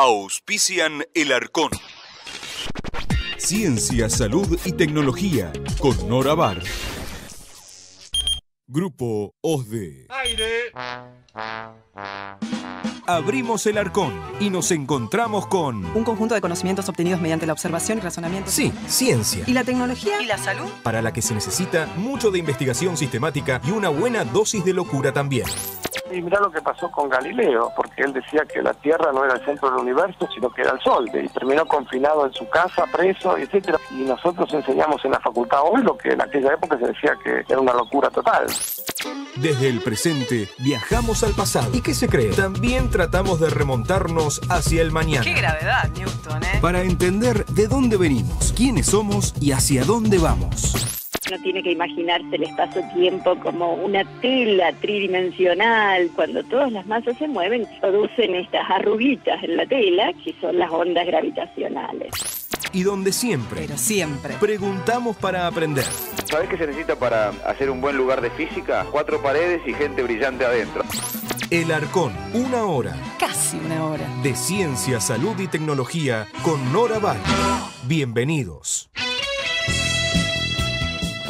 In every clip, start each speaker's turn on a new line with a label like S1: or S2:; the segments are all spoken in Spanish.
S1: Auspician El Arcón. Ciencia, salud y tecnología con Nora Bar. Grupo OSDE.
S2: ¡Aire!
S1: Abrimos El Arcón y nos encontramos con...
S3: un conjunto de conocimientos obtenidos mediante la observación y razonamiento.
S1: Sí, ciencia.
S3: ¿Y la tecnología? ¿Y la salud?
S1: Para la que se necesita mucho de investigación sistemática y una buena dosis de locura también.
S4: Y mirá lo que pasó con Galileo, porque él decía que la Tierra no era el centro del universo, sino que era el Sol, y terminó confinado en su casa, preso, etcétera. Y nosotros enseñamos en la facultad hoy lo que en aquella época se decía que era una locura total.
S1: Desde el presente viajamos al pasado. ¿Y qué se cree? También tratamos de remontarnos hacia el mañana.
S3: ¡Qué gravedad, Newton,
S1: Para entender de dónde venimos, quiénes somos y hacia dónde vamos.
S5: Uno tiene que imaginarse el espacio-tiempo como una tela tridimensional. Cuando todas las masas se mueven, producen estas arruguitas en la tela, que son las ondas gravitacionales.
S1: Y donde siempre,
S3: pero siempre,
S1: preguntamos para aprender.
S6: ¿Sabés qué se necesita para hacer un buen lugar de física? 4 paredes y gente brillante adentro.
S1: El Arcón, 1 hora.
S3: Casi 1 hora.
S1: De ciencia, salud y tecnología con Nora Bar. Bienvenidos.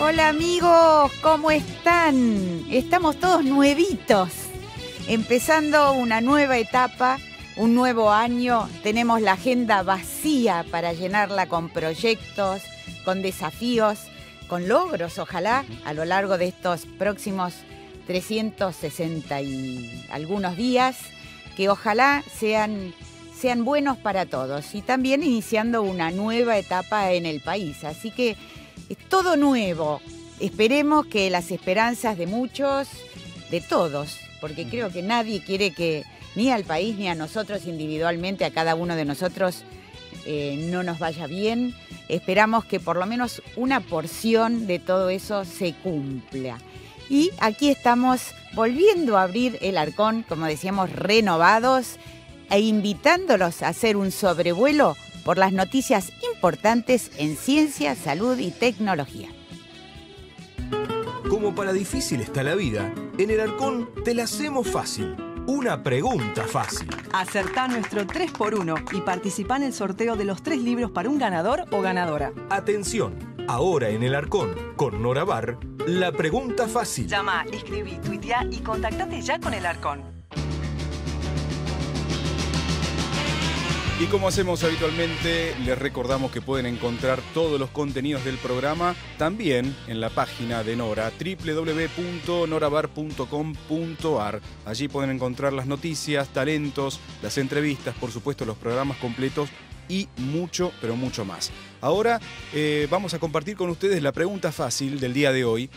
S7: Hola amigos, ¿cómo están? Estamos todos nuevitos, empezando una nueva etapa, un nuevo año. Tenemos la agenda vacía para llenarla con proyectos, con desafíos, con logros, ojalá, a lo largo de estos próximos 360 y algunos días, que ojalá sean buenos para todos. Y también iniciando una nueva etapa en el país, así que es todo nuevo. Esperemos que las esperanzas de muchos, de todos, porque creo que nadie quiere que ni al país ni a nosotros individualmente, a cada uno de nosotros, no nos vaya bien. Esperamos que por lo menos una porción de todo eso se cumpla. Y aquí estamos volviendo a abrir El Arcón, como decíamos, renovados e invitándolos a hacer un sobrevuelo por las noticias importantes en ciencia, salud y tecnología.
S1: Como para difícil está la vida, en El Arcón te la hacemos fácil. Una pregunta fácil.
S3: Acertá nuestro 3x1 y participá en el sorteo de los 3 libros para un ganador o ganadora.
S1: Atención, ahora en El Arcón, con Nora Bar, la pregunta fácil.
S3: Llama, escribí, tuitea y contactate ya con El Arcón.
S2: Y como hacemos habitualmente, les recordamos que pueden encontrar todos los contenidos del programa también en la página de Nora, www.norabar.com.ar. Allí pueden encontrar las noticias, talentos, las entrevistas, por supuesto los programas completos y mucho, pero mucho más. Ahora vamos a compartir con ustedes la pregunta fácil del día de hoy.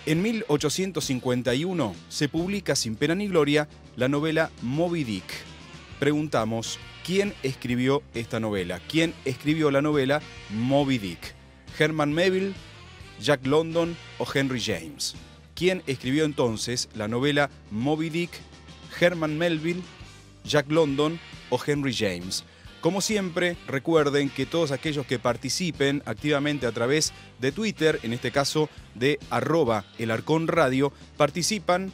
S2: En 1851 se publica sin pena ni gloria la novela Moby Dick. Preguntamos, ¿quién escribió esta novela? ¿Quién escribió la novela Moby Dick? ¿Herman Melville, Jack London o Henry James? ¿Quién escribió entonces la novela Moby Dick? ¿Herman Melville, Jack London o Henry James? Como siempre, recuerden que todos aquellos que participen activamente a través de Twitter, en este caso de @elarconradio, participan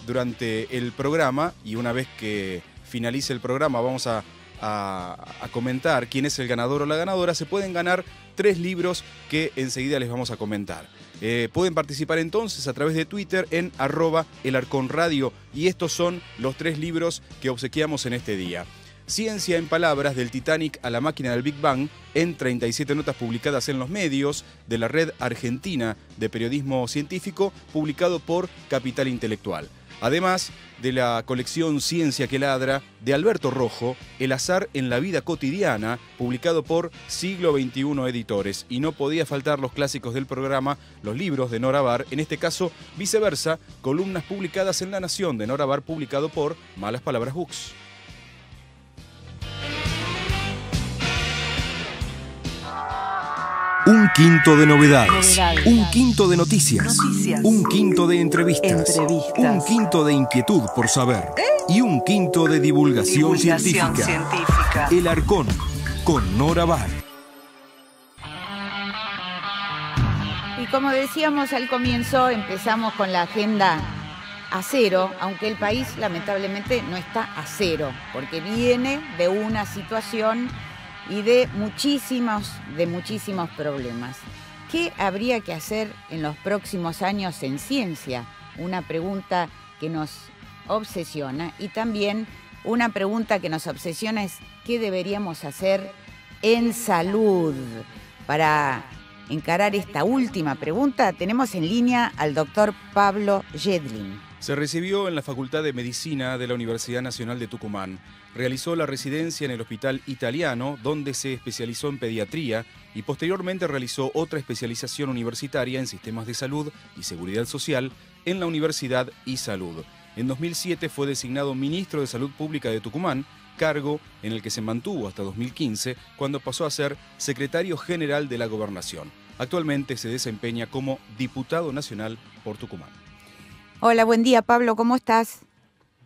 S2: durante el programa y una vez que finalice el programa vamos a comentar quién es el ganador o la ganadora. Se pueden ganar 3 libros que enseguida les vamos a comentar. Pueden participar entonces a través de Twitter en @elarconradio y estos son los 3 libros que obsequiamos en este día. Ciencia en palabras, del Titanic a la máquina del Big Bang, en 37 notas publicadas en los medios de la Red Argentina de Periodismo Científico, publicado por Capital Intelectual. Además de la colección Ciencia que ladra, de Alberto Rojo, El azar en la vida cotidiana, publicado por Siglo XXI Editores. Y no podía faltar los clásicos del programa, los libros de Nora Bar, en este caso Viceversa, columnas publicadas en La Nación de Nora Bar, publicado por Malas Palabras Books.
S1: Un quinto de novedades, un quinto de noticias, un quinto de entrevistas, un quinto de inquietud por saber y un quinto de divulgación científica. El Arcón, con Nora Bar.
S7: Y como decíamos al comienzo, empezamos con la agenda a cero, aunque el país lamentablemente no está a cero, porque viene de una situación y de muchísimos problemas. ¿Qué habría que hacer en los próximos años en ciencia? Una pregunta que nos obsesiona, y también una pregunta que nos obsesiona es ¿qué deberíamos hacer en salud? Para encarar esta última pregunta tenemos en línea al doctor Pablo Jedlin.
S2: Se recibió en la Facultad de Medicina de la Universidad Nacional de Tucumán. Realizó la residencia en el Hospital Italiano, donde se especializó en pediatría, y posteriormente realizó otra especialización universitaria en sistemas de salud y seguridad social en la Universidad iSalud. En 2007 fue designado ministro de Salud Pública de Tucumán, cargo en el que se mantuvo hasta 2015, cuando pasó a ser secretario general de la Gobernación. Actualmente se desempeña como diputado nacional por Tucumán.
S7: Hola, buen día, Pablo, ¿cómo estás?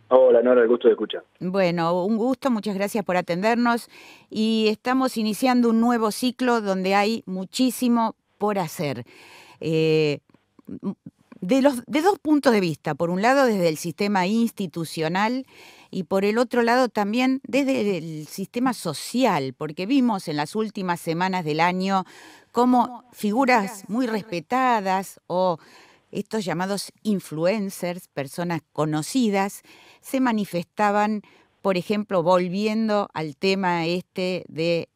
S8: Hola, Nora, el gusto de escuchar.
S7: Bueno, un gusto, muchas gracias por atendernos, y estamos iniciando un nuevo ciclo donde hay muchísimo por hacer. De dos puntos de vista, por un lado desde el sistema institucional y por el otro lado también desde el sistema social, porque vimos en las últimas semanas del año cómo figuras muy respetadas o estos llamados influencers, personas conocidas, se manifestaban, por ejemplo, volviendo al tema de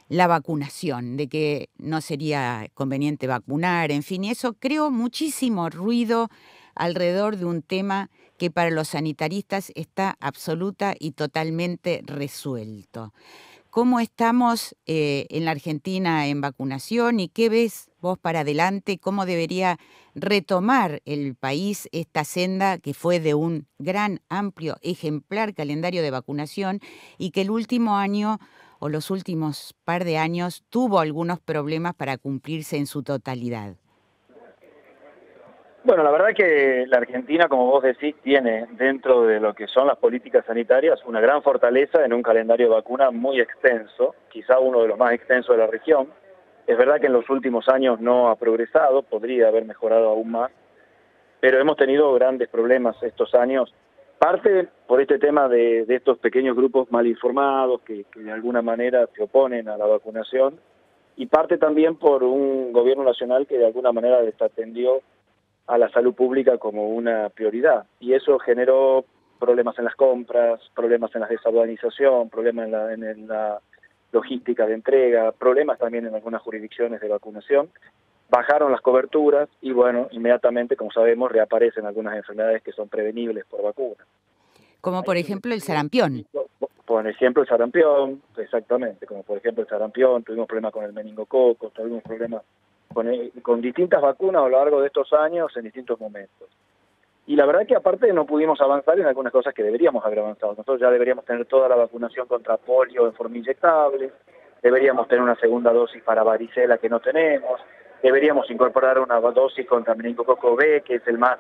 S7: la vacunación, de que no sería conveniente vacunar, en fin, y eso creó muchísimo ruido alrededor de un tema que para los sanitaristas está absoluta y totalmente resuelto. ¿Cómo estamos en la Argentina en vacunación y qué ves vos para adelante? ¿Cómo debería retomar el país esta senda que fue de un gran, amplio, ejemplar calendario de vacunación y que el último año o los últimos par de años tuvo algunos problemas para cumplirse en su totalidad?
S8: Bueno, la verdad que la Argentina, como vos decís, tiene dentro de lo que son las políticas sanitarias una gran fortaleza en un calendario de vacuna muy extenso, quizá uno de los más extensos de la región. Es verdad que en los últimos años no ha progresado, podría haber mejorado aún más, pero hemos tenido grandes problemas estos años, parte por este tema de estos pequeños grupos mal informados que de alguna manera se oponen a la vacunación, y parte también por un gobierno nacional que de alguna manera desatendió a la salud pública como una prioridad, y eso generó problemas en las compras, problemas en la desurbanización, problemas en la logística de entrega, problemas también en algunas jurisdicciones de vacunación. Bajaron las coberturas y bueno, inmediatamente, como sabemos, reaparecen algunas enfermedades que son prevenibles por vacuna.
S7: Como por ejemplo el sarampión.
S8: Por ejemplo el sarampión, exactamente, como por ejemplo el sarampión, tuvimos problemas con el meningococo, tuvimos problemas con distintas vacunas a lo largo de estos años en distintos momentos. Y la verdad que aparte no pudimos avanzar en algunas cosas que deberíamos haber avanzado. Nosotros ya deberíamos tener toda la vacunación contra polio en forma inyectable, deberíamos tener una segunda dosis para varicela que no tenemos, deberíamos incorporar una dosis contra meningococo B, que es el más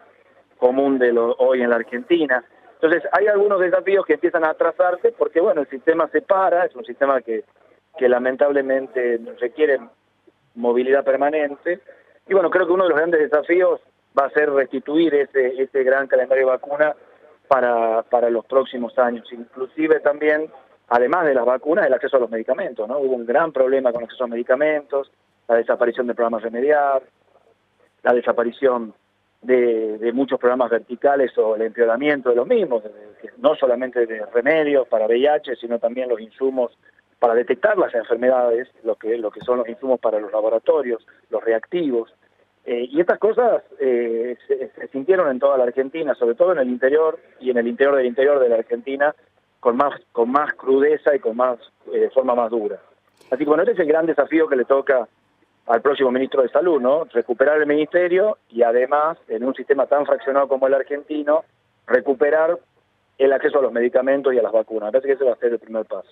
S8: común hoy en la Argentina. Entonces hay algunos desafíos que empiezan a atrasarse porque bueno, el sistema se para, es un sistema que lamentablemente requiere movilidad permanente, y bueno, creo que uno de los grandes desafíos va a ser restituir ese gran calendario de vacuna para los próximos años, inclusive también, además de las vacunas, el acceso a los medicamentos, ¿no? Hubo un gran problema con el acceso a medicamentos, la desaparición de programas Remediar, la desaparición de muchos programas verticales o el empeoramiento de los mismos, no solamente de remedios para VIH, sino también los insumos para detectar las enfermedades, lo que son los insumos para los laboratorios, los reactivos. Y estas cosas se sintieron en toda la Argentina, sobre todo en el interior y en el interior de la Argentina, con más crudeza y de forma más dura. Así que bueno, este es el gran desafío que le toca al próximo ministro de Salud, ¿no? Recuperar el ministerio y además, en un sistema tan fraccionado como el argentino, recuperar el acceso a los medicamentos y a las vacunas. Me parece que ese va a ser el primer paso.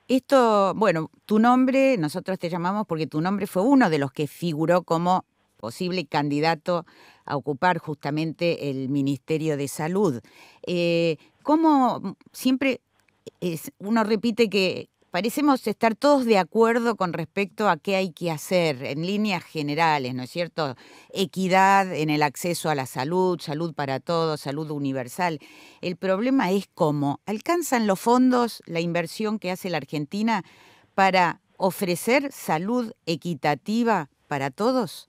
S7: Esto, bueno, tu nombre, nosotros te llamamos porque tu nombre fue uno de los que figuró como posible candidato a ocupar justamente el Ministerio de Salud. ¿Cómo siempre uno repite que parecemos estar todos de acuerdo con respecto a qué hay que hacer en líneas generales, ¿no es cierto? Equidad en el acceso a la salud, salud para todos, salud universal. El problema es cómo alcanzan los fondos, la inversión que hace la Argentina para ofrecer salud equitativa para todos.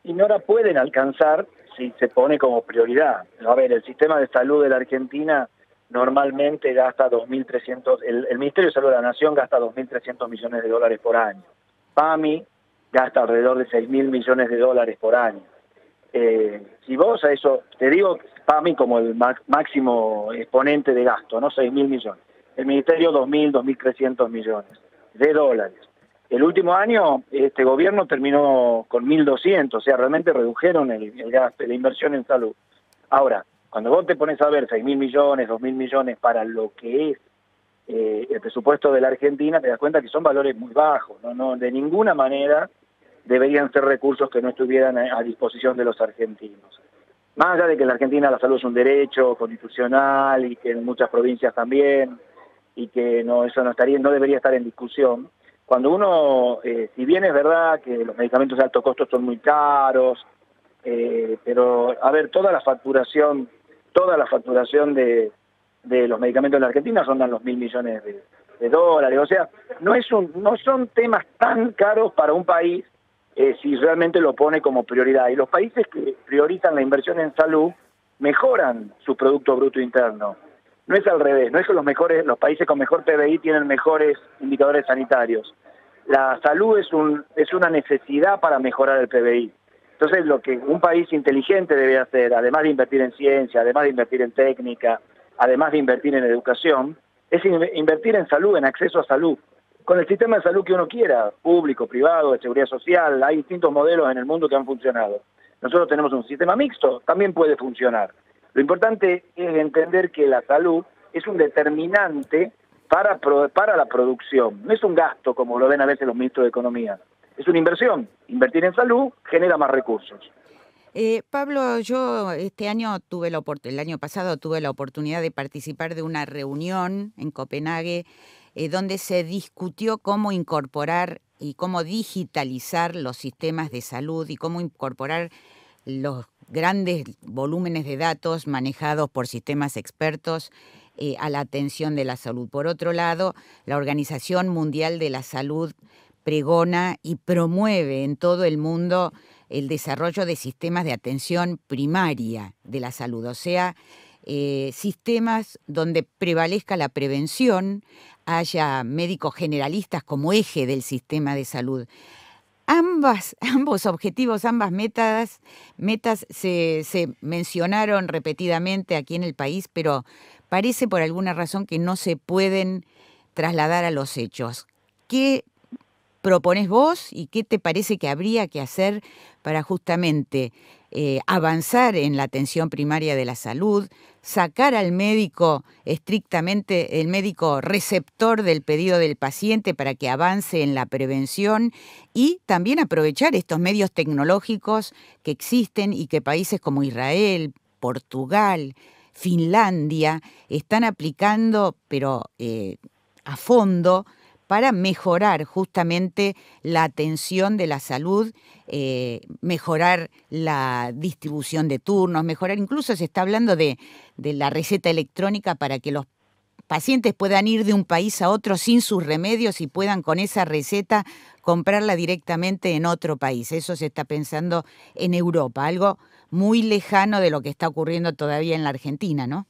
S8: Y no la pueden alcanzar si se pone como prioridad. A ver, el sistema de salud de la Argentina normalmente gasta 2.300, el Ministerio de Salud de la Nación gasta 2.300 millones de dólares por año. PAMI gasta alrededor de 6.000 millones de dólares por año. Si vos a eso, te digo PAMI como el máximo exponente de gasto, ¿no? 6.000 millones. El Ministerio 2.000, 2.300 millones de dólares. El último año este gobierno terminó con 1.200, o sea, realmente redujeron el gasto, la inversión en salud. Ahora, cuando vos te pones a ver 6.000 millones, 2.000 millones para lo que es el presupuesto de la Argentina, te das cuenta que son valores muy bajos, no de ninguna manera deberían ser recursos que no estuvieran a disposición de los argentinos. Más allá de que en la Argentina la salud es un derecho constitucional y que en muchas provincias también, y que eso no debería estar en discusión. Cuando uno, si bien es verdad que los medicamentos de alto costo son muy caros, pero a ver, toda la facturación de los medicamentos en la Argentina rondan los 1.000 millones de dólares. O sea, no son temas tan caros para un país si realmente lo pone como prioridad. Y los países que priorizan la inversión en salud mejoran su Producto Bruto Interno. No es al revés, no es que los países con mejor PBI tienen mejores indicadores sanitarios. La salud es una necesidad para mejorar el PBI. Entonces, lo que un país inteligente debe hacer, además de invertir en ciencia, además de invertir en técnica, además de invertir en educación, es invertir en salud, en acceso a salud. Con el sistema de salud que uno quiera, público, privado, de seguridad social, hay distintos modelos en el mundo que han funcionado. Nosotros tenemos un sistema mixto, también puede funcionar. Lo importante es entender que la salud es un determinante para la producción. No es un gasto, como lo ven a veces los ministros de Economía. Es una inversión. Invertir en salud genera más recursos.
S7: Pablo, yo el año pasado tuve la oportunidad de participar de una reunión en Copenhague donde se discutió cómo incorporar y cómo digitalizar los sistemas de salud y cómo incorporar los grandes volúmenes de datos manejados por sistemas expertos a la atención de la salud. Por otro lado, la Organización Mundial de la Salud pregona y promueve en todo el mundo el desarrollo de sistemas de atención primaria de la salud, o sea, sistemas donde prevalezca la prevención, haya médicos generalistas como eje del sistema de salud. Ambos objetivos, ambas metas se mencionaron repetidamente aquí en el país, pero parece por alguna razón que no se pueden trasladar a los hechos. ¿Qué propones vos y qué te parece que habría que hacer para justamente avanzar en la atención primaria de la salud, sacar al médico estrictamente, el médico receptor del pedido del paciente para que avance en la prevención y también aprovechar estos medios tecnológicos que existen y que países como Israel, Portugal, Finlandia están aplicando, pero a fondo, para mejorar justamente la atención de la salud, mejorar la distribución de turnos, incluso se está hablando de la receta electrónica para que los pacientes puedan ir de un país a otro sin sus remedios y puedan con esa receta comprarla directamente en otro país. Eso se está pensando en Europa, algo muy lejano de lo que está ocurriendo todavía en la Argentina, ¿no?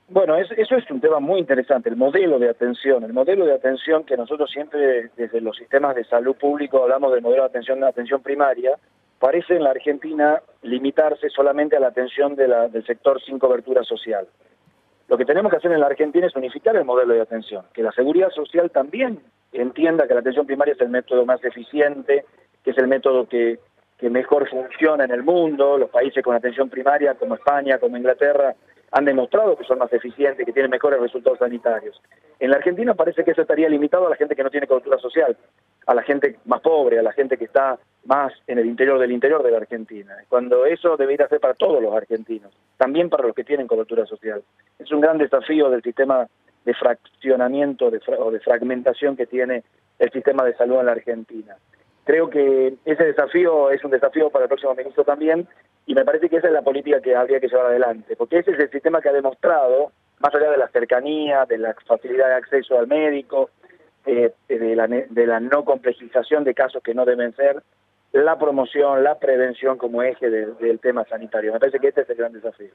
S8: Bueno, eso es un tema muy interesante, el modelo de atención que nosotros siempre desde los sistemas de salud público hablamos del modelo de atención primaria, parece en la Argentina limitarse solamente a la atención del sector sin cobertura social. Lo que tenemos que hacer en la Argentina es unificar el modelo de atención, que la seguridad social también entienda que la atención primaria es el método más eficiente, que es el método que mejor funciona en el mundo. Los países con atención primaria como España, como Inglaterra, han demostrado que son más eficientes, que tienen mejores resultados sanitarios. En la Argentina parece que eso estaría limitado a la gente que no tiene cobertura social, a la gente más pobre, a la gente que está más en el interior de la Argentina, cuando eso debería ser para todos los argentinos, también para los que tienen cobertura social. Es un gran desafío del sistema fraccionamiento o de fragmentación que tiene el sistema de salud en la Argentina. Creo que ese desafío es un desafío para el próximo ministro también, y me parece que esa es la política que habría que llevar adelante, porque ese es el sistema que ha demostrado, más allá de la cercanía, de la facilidad de acceso al médico, de la no complejización de casos que no deben ser, la promoción, la prevención como eje del tema sanitario. Me parece que este es el gran desafío.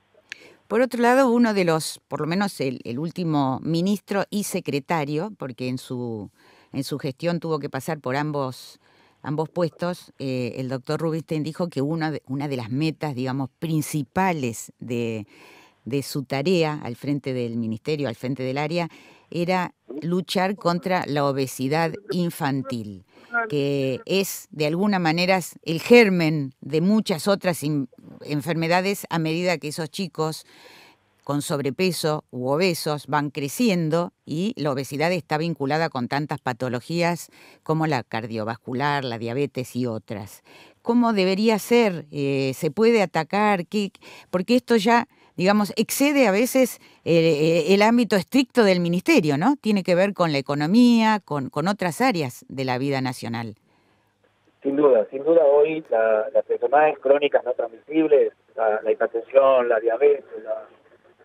S7: Por otro lado, uno de los, por lo menos el último ministro y secretario, porque en su gestión tuvo que pasar por ambos puestos, el doctor Rubinstein dijo que una de las metas, digamos, principales de su tarea al frente del ministerio, al frente del área, era luchar contra la obesidad infantil, que es de alguna manera el germen de muchas otras enfermedades a medida que esos chicos con sobrepeso u obesos van creciendo, y la obesidad está vinculada con tantas patologías como la cardiovascular, la diabetes y otras. ¿Cómo debería ser? ¿Se puede atacar? Porque esto ya, digamos, excede a veces el ámbito estricto del ministerio, ¿no? Tiene que ver con la economía, con otras áreas de la vida nacional.
S8: Sin duda hoy las enfermedades crónicas no transmisibles, la hipertensión, la diabetes,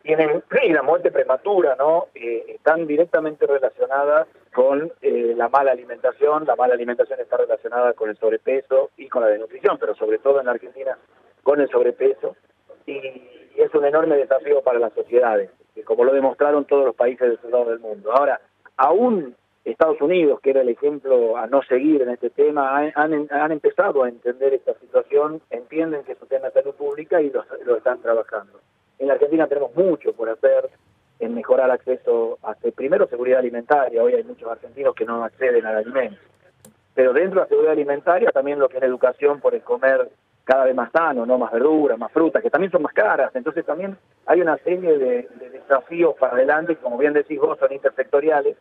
S8: y la muerte prematura, ¿no? Están directamente relacionadas con la mala alimentación. La mala alimentación está relacionada con el sobrepeso y con la desnutrición, pero sobre todo en la Argentina con el sobrepeso, y es un enorme desafío para las sociedades, como lo demostraron todos los países desarrollados del mundo. Ahora, aún Estados Unidos, que era el ejemplo a no seguir en este tema, han empezado a entender esta situación, entienden que es un tema de salud pública y lo están trabajando. En la Argentina tenemos mucho por hacer en mejorar acceso a, primero, seguridad alimentaria. Hoy hay muchos argentinos que no acceden al alimento. Pero dentro de la seguridad alimentaria también lo que es la educación por el comer cada vez más sano, no más verduras, más frutas, que también son más caras. Entonces también hay una serie de desafíos para adelante que, como bien decís vos, son intersectoriales,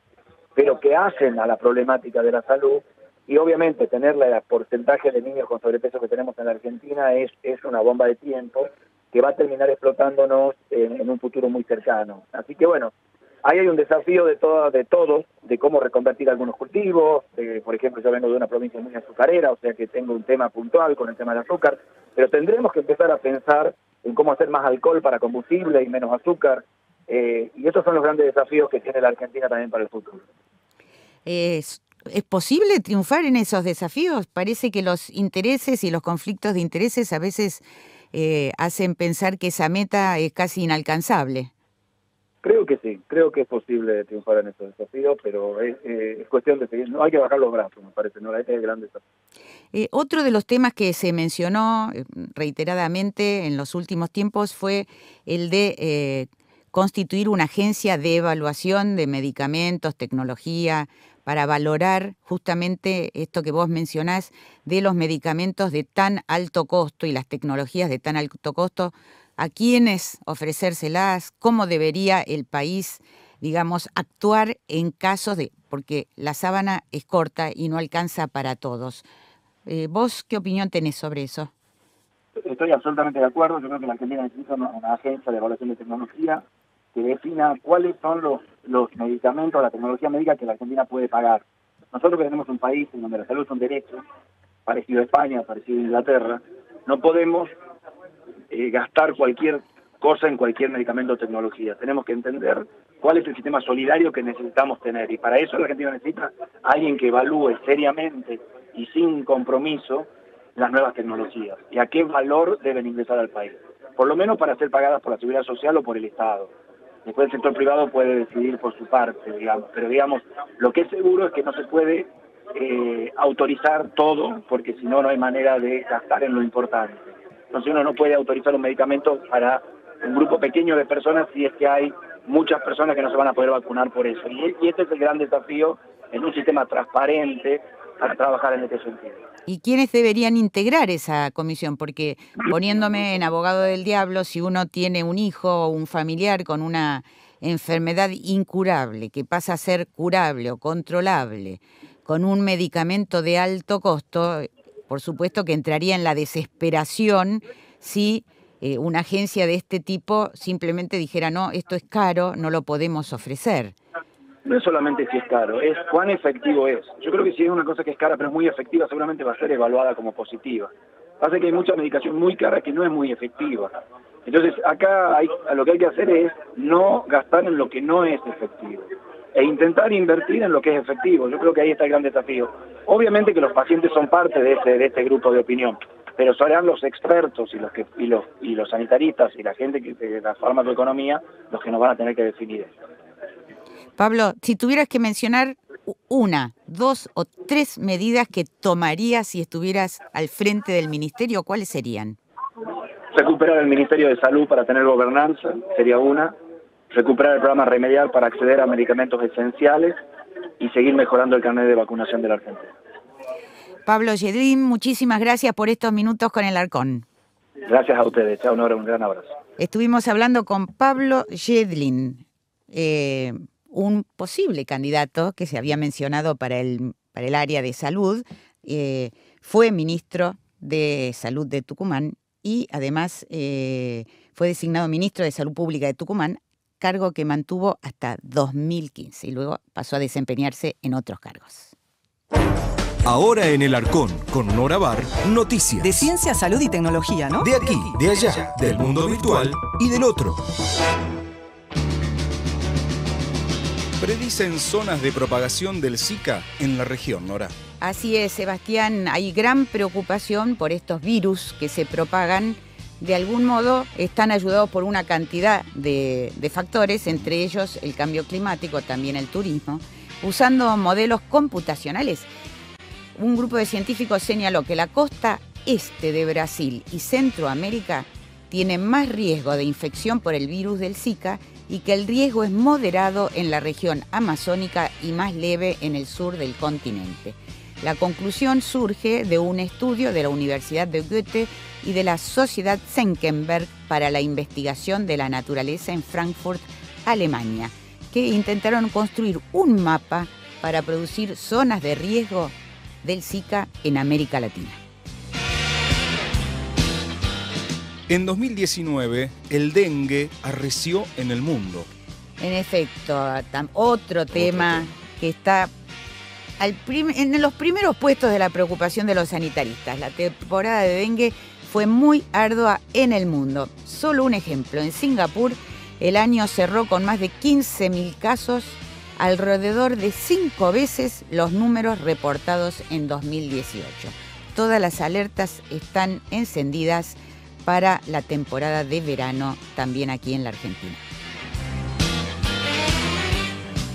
S8: pero que hacen a la problemática de la salud. Y obviamente tener el porcentaje de niños con sobrepeso que tenemos en la Argentina es una bomba de tiempo que va a terminar explotándonos en un futuro muy cercano. Así que bueno, ahí hay un desafío de todos, de cómo reconvertir algunos cultivos. Por ejemplo, yo vengo de una provincia muy azucarera, o sea que tengo un tema puntual con el tema del azúcar, pero tendremos que empezar a pensar en cómo hacer más alcohol para combustible y menos azúcar, y esos son los grandes desafíos que tiene la Argentina también para el futuro.
S7: ¿Es posible triunfar en esos desafíos? Parece que los intereses y los conflictos de intereses a veces hacen pensar que esa meta es casi inalcanzable.
S8: Creo que sí, creo que es posible triunfar en estos desafíos, pero es cuestión de seguir, no hay que bajar los brazos, me parece, no, este es el gran desafío.
S7: Otro de los temas que se mencionó reiteradamente en los últimos tiempos fue el de constituir una agencia de evaluación de medicamentos, tecnología, para valorar justamente esto que vos mencionás de los medicamentos de tan alto costo y las tecnologías de tan alto costo, a quiénes ofrecérselas, cómo debería el país, digamos, actuar en casos de, porque la sábana es corta y no alcanza para todos. ¿Vos qué opinión tenés sobre eso?
S8: Estoy absolutamente de acuerdo. Yo creo que la Argentina necesita una agencia de evaluación de tecnología que defina cuáles son los medicamentos, la tecnología médica que la Argentina puede pagar. Nosotros que tenemos un país en donde la salud es un derecho, parecido a España, parecido a Inglaterra, no podemos gastar cualquier cosa en cualquier medicamento o tecnología. Tenemos que entender cuál es el sistema solidario que necesitamos tener, y para eso la Argentina necesita a alguien que evalúe seriamente y sin compromiso las nuevas tecnologías y a qué valor deben ingresar al país, por lo menos para ser pagadas por la Seguridad Social o por el Estado. Después el sector privado puede decidir por su parte, digamos, pero digamos, lo que es seguro es que no se puede autorizar todo, porque si no, no hay manera de gastar en lo importante. Entonces uno no puede autorizar un medicamento para un grupo pequeño de personas si es que hay muchas personas que no se van a poder vacunar por eso. Y este es el gran desafío en un sistema transparente para trabajar en este sentido.
S7: ¿Y quiénes deberían integrar esa comisión? Porque poniéndome en abogado del diablo, si uno tiene un hijo o un familiar con una enfermedad incurable que pasa a ser curable o controlable con un medicamento de alto costo, por supuesto que entraría en la desesperación si una agencia de este tipo simplemente dijera, no, esto es caro, no lo podemos ofrecer.
S8: No es solamente si es caro, es cuán efectivo es. Yo creo que si es una cosa que es cara pero es muy efectiva, seguramente va a ser evaluada como positiva. Pasa que hay mucha medicación muy cara que no es muy efectiva. Entonces acá lo que hay que hacer es no gastar en lo que no es efectivo e intentar invertir en lo que es efectivo. Yo creo que ahí está el gran desafío. Obviamente que los pacientes son parte de este grupo de opinión, pero serán los expertos y los sanitaristas y la gente de la farmacoeconomía los que nos van a tener que definir esto.
S7: Pablo, si tuvieras que mencionar 1, 2 o 3 medidas que tomarías si estuvieras al frente del ministerio, ¿cuáles serían?
S8: Recuperar el Ministerio de Salud para tener gobernanza, sería una. Recuperar el programa Remedial para acceder a medicamentos esenciales y seguir mejorando el carnet de vacunación de la Argentina.
S7: Pablo Yedlin, muchísimas gracias por estos minutos con el Arcón.
S8: Gracias a ustedes. Chao, Nora, un gran abrazo.
S7: Estuvimos hablando con Pablo Yedlin, un posible candidato que se había mencionado para el área de salud. Fue ministro de Salud de Tucumán y además fue designado ministro de Salud Pública de Tucumán, cargo que mantuvo hasta 2015 y luego pasó a desempeñarse en otros cargos.
S1: Ahora en el Arcón, con Nora Bar, noticias.
S3: De ciencia, salud y tecnología, ¿no?
S1: De aquí, de allá, del mundo virtual y del otro.
S2: Predicen zonas de propagación del Zika en la región, Nora.
S7: Así es, Sebastián, hay gran preocupación por estos virus que se propagan. De algún modo están ayudados por una cantidad de factores, entre ellos el cambio climático, también el turismo, usando modelos computacionales. Un grupo de científicos señaló que la costa este de Brasil y Centroamérica tiene más riesgo de infección por el virus del Zika y que el riesgo es moderado en la región amazónica y más leve en el sur del continente. La conclusión surge de un estudio de la Universidad de Goethe y de la Sociedad Senckenberg para la Investigación de la Naturaleza en Frankfurt, Alemania, que intentaron construir un mapa para producir zonas de riesgo del Zika en América Latina.
S2: En 2019, el dengue arreció en el mundo.
S7: En efecto, otro tema que está en los primeros puestos de la preocupación de los sanitaristas. La temporada de dengue fue muy ardua en el mundo. Solo un ejemplo, en Singapur el año cerró con más de 15.000 casos, alrededor de 5 veces los números reportados en 2018. Todas las alertas están encendidas para la temporada de verano también aquí en la Argentina.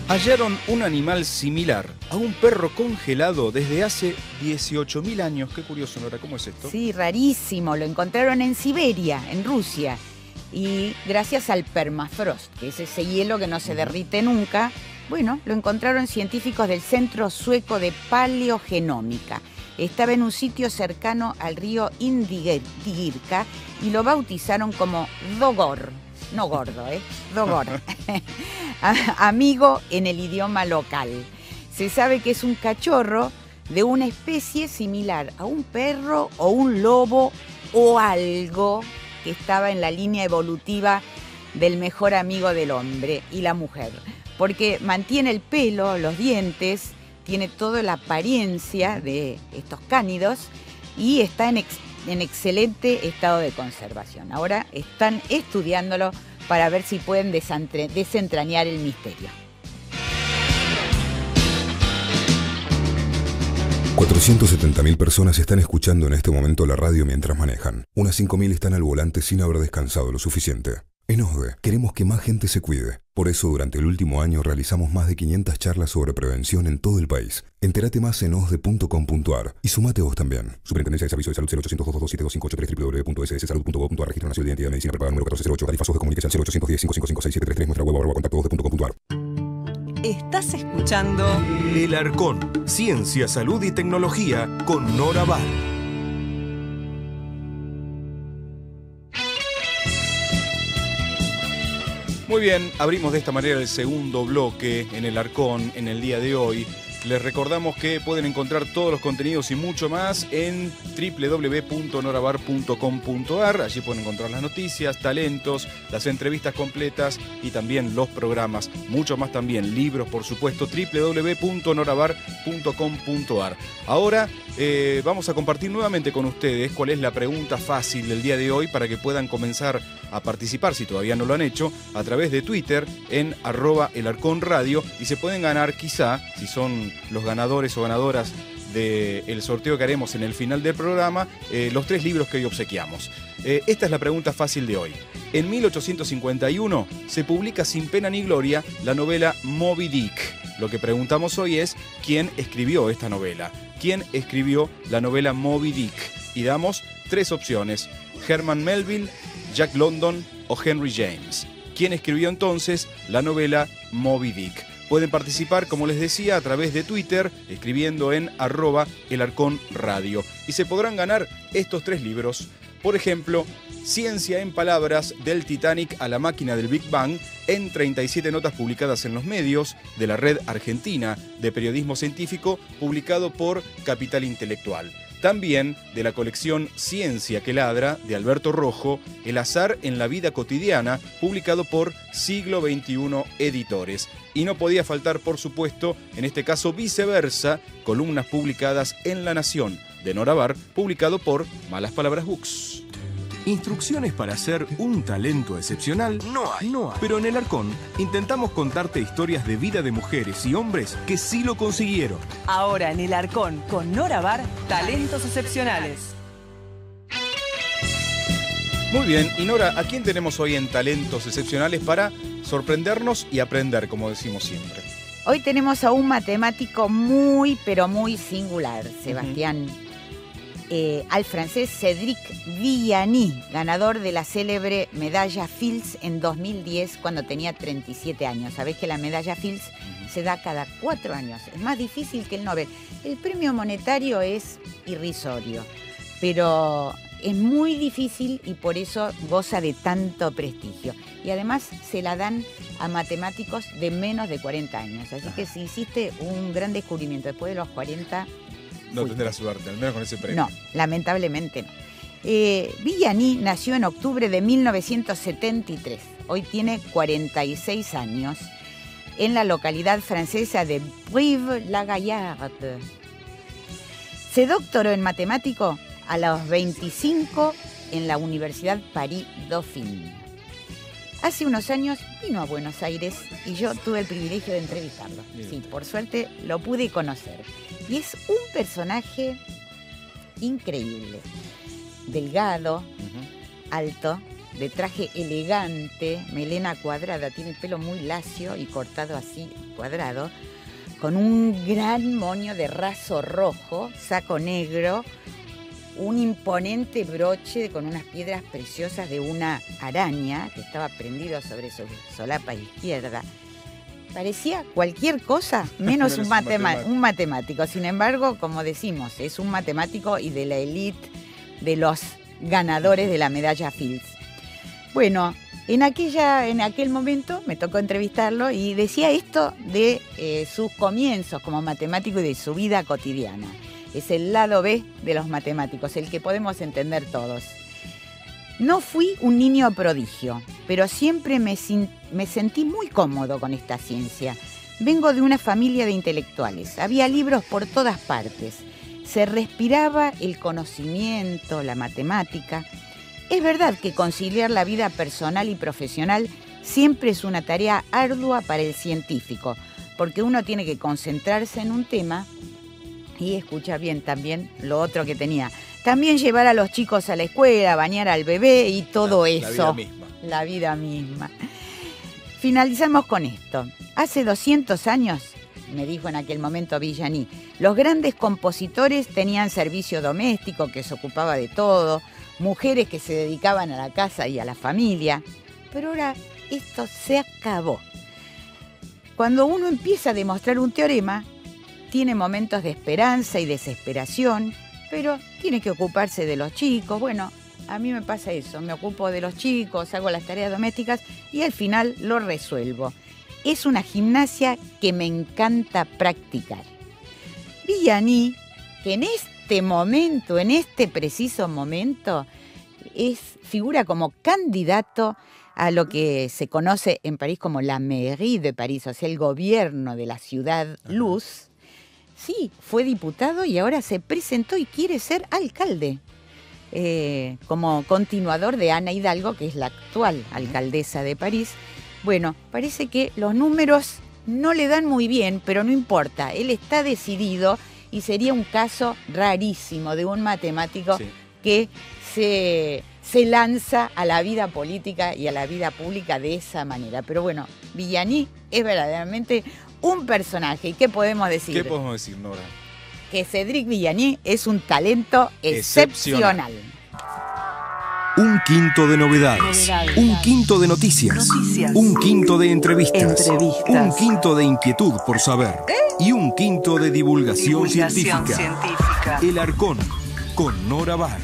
S2: Hallaron un animal similar a un perro congelado desde hace 18.000 años. Qué curioso, Nora, ¿cómo es esto?
S7: Sí, rarísimo. Lo encontraron en Siberia, en Rusia. Y gracias al permafrost, que es ese hielo que no se derrite nunca, bueno, lo encontraron científicos del Centro Sueco de Paleogenómica. Estaba en un sitio cercano al río Indigirka y lo bautizaron como Dogor. No gordo, Dogor. Amigo en el idioma local. Se sabe que es un cachorro de una especie similar a un perro o un lobo o algo que estaba en la línea evolutiva del mejor amigo del hombre y la mujer. Porque mantiene el pelo, los dientes, tiene toda la apariencia de estos cánidos y está en excelente estado de conservación. Ahora están estudiándolo para ver si pueden desentrañar el misterio.
S1: 470.000 personas están escuchando en este momento la radio mientras manejan. Unas 5.000 están al volante sin haber descansado lo suficiente. En OSDE queremos que más gente se cuide. Por eso, durante el último año realizamos más de 500 charlas sobre prevención en todo el país. Entérate más en osde.com.ar y sumate vos también. Superintendencia de Servicios de Salud 0800-222-72583 www.sssalud.gov.ar. Registro Nacional de Identidad de Medicina Prepaga número 1408. Tarifas OSDE Comunicación 0810-555-6733. Nuestra web @contacto osde.com.ar.
S3: Estás escuchando
S1: El Arcón. Ciencia, salud y tecnología con Nora Bar.
S2: Muy bien, abrimos de esta manera el segundo bloque en el Arcón en el día de hoy. Les recordamos que pueden encontrar todos los contenidos y mucho más en www.norabar.com.ar. Allí pueden encontrar las noticias, talentos, las entrevistas completas y también los programas. Mucho más también, libros, por supuesto, www.norabar.com.ar. Ahora vamos a compartir nuevamente con ustedes cuál es la pregunta fácil del día de hoy para que puedan comenzar a participar, si todavía no lo han hecho, a través de Twitter en @elarconradio, y se pueden ganar quizá, si son los ganadores o ganadoras del sorteo que haremos en el final del programa, los 3 libros que hoy obsequiamos. Esta es la pregunta fácil de hoy. En 1851 se publica sin pena ni gloria la novela Moby Dick. Lo que preguntamos hoy es ¿quién escribió esta novela? ¿Quién escribió la novela Moby Dick? Y damos 3 opciones: Herman Melville, Jack London o Henry James. ¿Quién escribió entonces la novela Moby Dick? Pueden participar, como les decía, a través de Twitter, escribiendo en @elarconradio. Y se podrán ganar estos 3 libros. Por ejemplo, Ciencia en palabras, del Titanic a la máquina del Big Bang, en 37 notas publicadas en los medios, de la Red Argentina de Periodismo Científico, publicado por Capital Intelectual. También de la colección Ciencia que ladra, de Alberto Rojo, El azar en la vida cotidiana, publicado por Siglo XXI Editores. Y no podía faltar, por supuesto, en este caso Viceversa, columnas publicadas en La Nación, de Nora Bar, publicado por Malas Palabras Books.
S1: Instrucciones para ser un talento excepcional no hay. Pero en El Arcón intentamos contarte historias de vida de mujeres y hombres que sí lo consiguieron.
S3: Ahora en El Arcón, con Nora Bar, talentos excepcionales.
S2: Muy bien, y Nora, ¿a quién tenemos hoy en Talentos Excepcionales para sorprendernos y aprender, como decimos siempre?
S7: Hoy tenemos a un matemático muy, pero muy singular, Sebastián. Al francés Cédric Villani, ganador de la célebre medalla Fields en 2010 cuando tenía 37 años. Sabés que la medalla Fields se da cada 4 años. Es más difícil que el Nobel. El premio monetario es irrisorio, pero es muy difícil y por eso goza de tanto prestigio. Y además se la dan a matemáticos de menos de 40 años. Así que si hiciste un gran descubrimiento después de los 40...
S2: No tendrás suerte, al menos con ese premio.
S7: No, lamentablemente no. Villani nació en octubre de 1973. Hoy tiene 46 años en la localidad francesa de Brive-la-Gaillarde. Se doctoró en matemático a los 25 en la Universidad París-Dauphine. Hace unos años vino a Buenos Aires y yo tuve el privilegio de entrevistarlo. Sí, por suerte lo pude conocer. Y es un personaje increíble. Delgado, alto, de traje elegante, melena cuadrada, tiene el pelo muy lacio y cortado así, cuadrado, con un gran moño de raso rojo, saco negro, un imponente broche con unas piedras preciosas de una araña que estaba prendido sobre su solapa izquierda. Parecía cualquier cosa menos un matemático. Sin embargo, como decimos, es un matemático y de la élite de los ganadores de la medalla Fields. Bueno, en aquel momento me tocó entrevistarlo y decía esto de sus comienzos como matemático y de su vida cotidiana. Es el lado B de los matemáticos, el que podemos entender todos. No fui un niño prodigio, pero siempre me sentí muy cómodo con esta ciencia. Vengo de una familia de intelectuales. Había libros por todas partes. Se respiraba el conocimiento, la matemática. Es verdad que conciliar la vida personal y profesional siempre es una tarea ardua para el científico, porque uno tiene que concentrarse en un tema y escucha bien también lo otro que tenía. También llevar a los chicos a la escuela, bañar al bebé y todo eso. La vida misma. Finalizamos con esto. Hace 200 años, me dijo en aquel momento Villani, los grandes compositores tenían servicio doméstico que se ocupaba de todo, mujeres que se dedicaban a la casa y a la familia. Pero ahora esto se acabó. Cuando uno empieza a demostrar un teorema, tiene momentos de esperanza y desesperación, pero tiene que ocuparse de los chicos. Bueno, a mí me pasa eso, me ocupo de los chicos, hago las tareas domésticas y al final lo resuelvo. Es una gimnasia que me encanta practicar. Villani, que en este momento, en este preciso momento, figura como candidato a lo que se conoce en París como la mairie de París, o sea, el gobierno de la ciudad luz. Sí, fue diputado y ahora se presentó y quiere ser alcalde, como continuador de Ana Hidalgo, que es la actual alcaldesa de París. Bueno, parece que los números no le dan muy bien, pero no importa, él está decidido y sería un caso rarísimo de un matemático que se lanza a la vida política y a la vida pública de esa manera. Pero bueno, Villani es verdaderamente un personaje. ¿Y qué podemos decir?
S2: ¿Qué podemos decir, Nora?
S7: Que Cédric Villani es un talento excepcional.
S1: Un quinto de novedades, un quinto de noticias, un quinto de entrevistas, un quinto de inquietud por saber y un quinto de divulgación científica. El Arcón, con Nora Bar.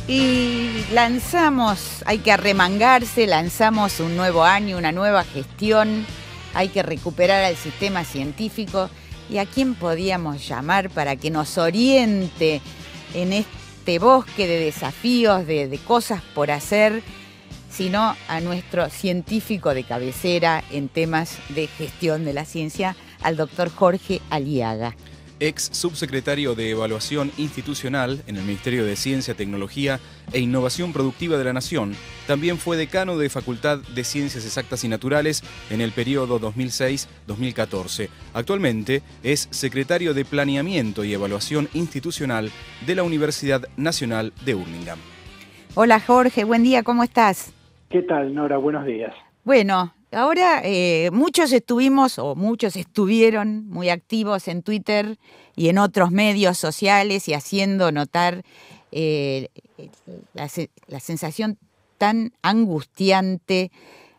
S7: Y lanzamos, hay que arremangarse, lanzamos un nuevo año, una nueva gestión, hay que recuperar al sistema científico. ¿Y a quién podíamos llamar para que nos oriente en este bosque de desafíos, de cosas por hacer, sino a nuestro científico de cabecera en temas de gestión de la ciencia, al doctor Jorge Aliaga?
S2: Ex subsecretario de Evaluación Institucional en el Ministerio de Ciencia, Tecnología e Innovación Productiva de la Nación, también fue decano de Facultad de Ciencias Exactas y Naturales en el periodo 2006-2014. Actualmente es secretario de Planeamiento y Evaluación Institucional de la Universidad Nacional de Birmingham.
S7: Hola Jorge, buen día, ¿cómo estás?
S9: ¿Qué tal, Nora? Buenos días.
S7: Bueno, ahora muchos estuvieron muy activos en Twitter y en otros medios sociales y haciendo notar la sensación tan angustiante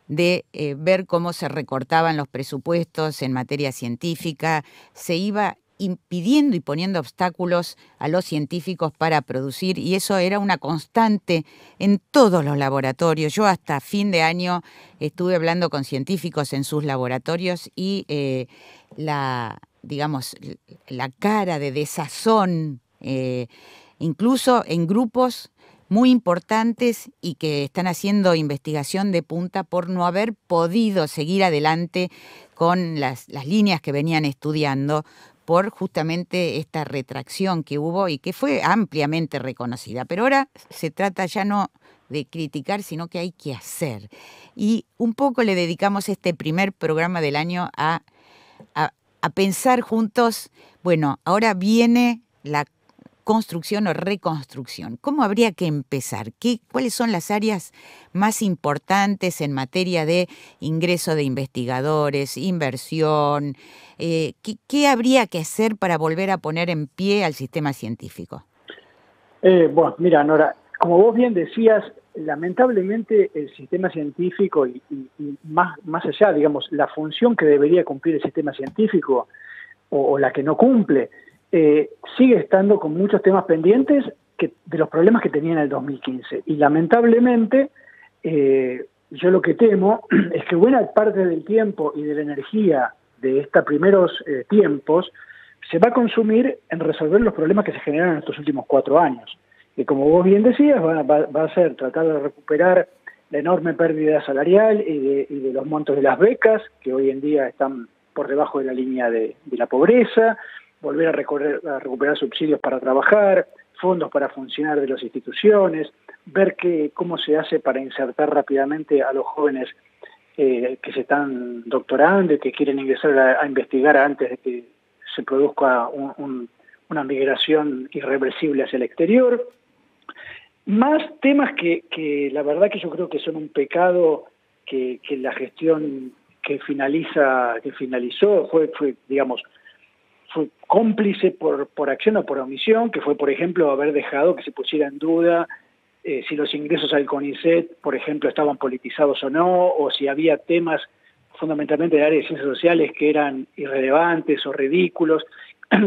S7: de ver cómo se recortaban los presupuestos en materia científica, se iba impidiendo y poniendo obstáculos a los científicos para producir, y eso era una constante en todos los laboratorios. Yo hasta fin de año estuve hablando con científicos en sus laboratorios y la cara de desazón, incluso en grupos muy importantes y que están haciendo investigación de punta por no haber podido seguir adelante con las líneas que venían estudiando, por justamente esta retracción que hubo y que fue ampliamente reconocida. Pero ahora se trata ya no de criticar, sino que hay que hacer. Y un poco le dedicamos este primer programa del año a pensar juntos, bueno, ahora viene la construcción o reconstrucción. ¿Cómo habría que empezar? ¿Cuáles son las áreas más importantes en materia de ingreso de investigadores, inversión? ¿Qué habría que hacer para volver a poner en pie al sistema científico?
S9: Bueno, mira, Nora, como vos bien decías, lamentablemente el sistema científico y más allá, digamos, la función que debería cumplir el sistema científico o la que no cumple, sigue estando con muchos temas pendientes de los problemas que tenía en el 2015. Y lamentablemente, yo lo que temo es que buena parte del tiempo y de la energía de estos primeros tiempos se va a consumir en resolver los problemas que se generaron en estos últimos 4 años. Que como vos bien decías, va a ser tratar de recuperar la enorme pérdida salarial y de los montos de las becas, que hoy en día están por debajo de la línea de la pobreza, volver a recuperar subsidios para trabajar, fondos para funcionar de las instituciones, ver cómo se hace para insertar rápidamente a los jóvenes que se están doctorando y que quieren ingresar a investigar antes de que se produzca una migración irreversible hacia el exterior. Más temas que la verdad que yo creo que son un pecado que la gestión que finalizó fue cómplice por acción o por omisión, que fue, por ejemplo, haber dejado que se pusiera en duda si los ingresos al CONICET, por ejemplo, estaban politizados o no, o si había temas fundamentalmente del área de ciencias sociales que eran irrelevantes o ridículos,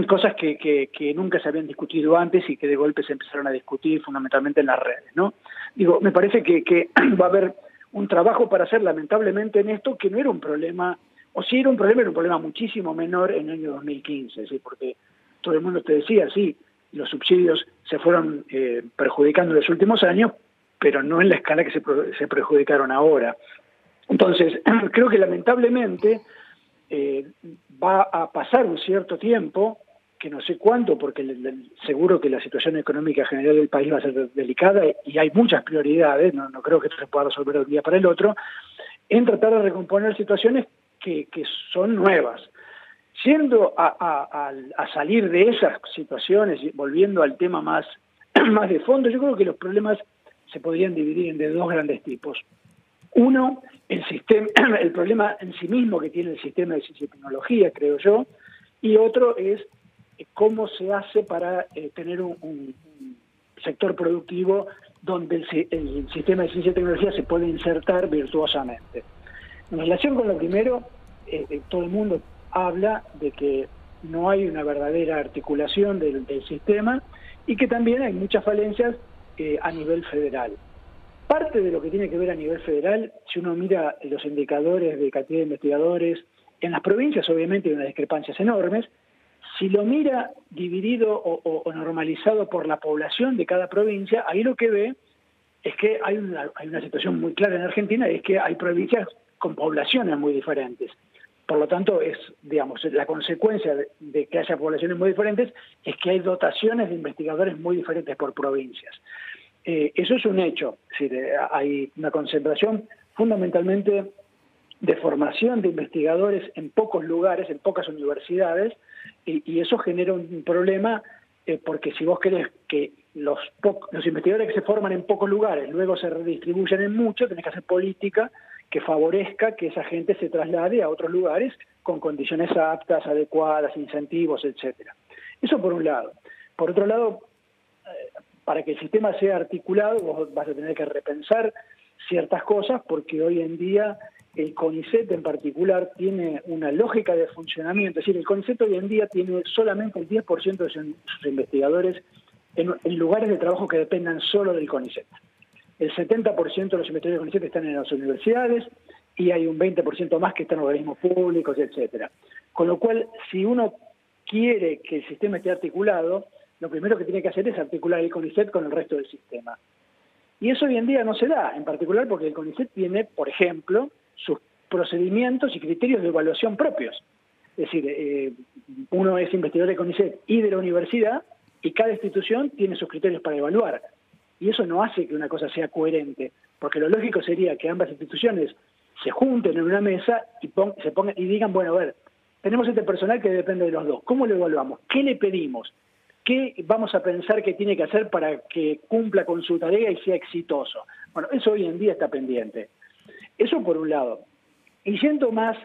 S9: cosas que nunca se habían discutido antes y que de golpe se empezaron a discutir fundamentalmente en las redes, ¿no? Digo, me parece que va a haber un trabajo para hacer lamentablemente en esto, que no era un problema o si era un problema muchísimo menor en el año 2015, ¿sí? Porque todo el mundo te decía, sí, los subsidios se fueron perjudicando en los últimos años, pero no en la escala que se perjudicaron ahora. Entonces, creo que lamentablemente va a pasar un cierto tiempo, que no sé cuánto, porque seguro que la situación económica general del país va a ser delicada y hay muchas prioridades, no creo que esto se pueda resolver de un día para el otro, en tratar de recomponer situaciones que son nuevas. Yendo a salir de esas situaciones y volviendo al tema más de fondo, yo creo que los problemas se podrían dividir en de dos grandes tipos. Uno, el problema en sí mismo que tiene el sistema de ciencia y tecnología, creo yo, y otro es cómo se hace para tener un sector productivo donde el sistema de ciencia y tecnología se puede insertar virtuosamente. En relación con lo primero, todo el mundo habla de que no hay una verdadera articulación del sistema y que también hay muchas falencias a nivel federal. Parte de lo que tiene que ver a nivel federal, si uno mira los indicadores de cantidad de investigadores, en las provincias obviamente hay unas discrepancias enormes. Si lo mira dividido o normalizado por la población de cada provincia, ahí lo que ve es que hay una situación muy clara en Argentina, y es que hay provincias con poblaciones muy diferentes. Por lo tanto, digamos, la consecuencia de que haya poblaciones muy diferentes es que hay dotaciones de investigadores muy diferentes por provincias. Eso es un hecho, es decir, hay una concentración fundamentalmente de formación de investigadores en pocos lugares, en pocas universidades, y eso genera un problema porque si vos querés que los investigadores que se forman en pocos lugares luego se redistribuyan en muchos, tenés que hacer política que favorezca que esa gente se traslade a otros lugares con condiciones aptas, adecuadas, incentivos, etcétera. Eso por un lado. Por otro lado, para que el sistema sea articulado, vos vas a tener que repensar ciertas cosas, porque hoy en día el CONICET en particular tiene una lógica de funcionamiento. Es decir, el CONICET hoy en día tiene solamente el 10% de sus investigadores en lugares de trabajo que dependan solo del CONICET. El 70% de los investigadores del CONICET están en las universidades y hay un 20% más que están en organismos públicos, etcétera. Con lo cual, si uno quiere que el sistema esté articulado, lo primero que tiene que hacer es articular el CONICET con el resto del sistema. Y eso hoy en día no se da, en particular porque el CONICET tiene, por ejemplo, sus procedimientos y criterios de evaluación propios. Es decir, uno es investigador del CONICET y de la universidad, y cada institución tiene sus criterios para evaluar. Y eso no hace que una cosa sea coherente, porque lo lógico sería que ambas instituciones se junten en una mesa se pongan y digan, bueno, a ver, tenemos este personal que depende de los dos, ¿cómo lo evaluamos? ¿Qué le pedimos? ¿Qué vamos a pensar que tiene que hacer para que cumpla con su tarea y sea exitoso? Bueno, eso hoy en día está pendiente. Eso por un lado. Y yendo más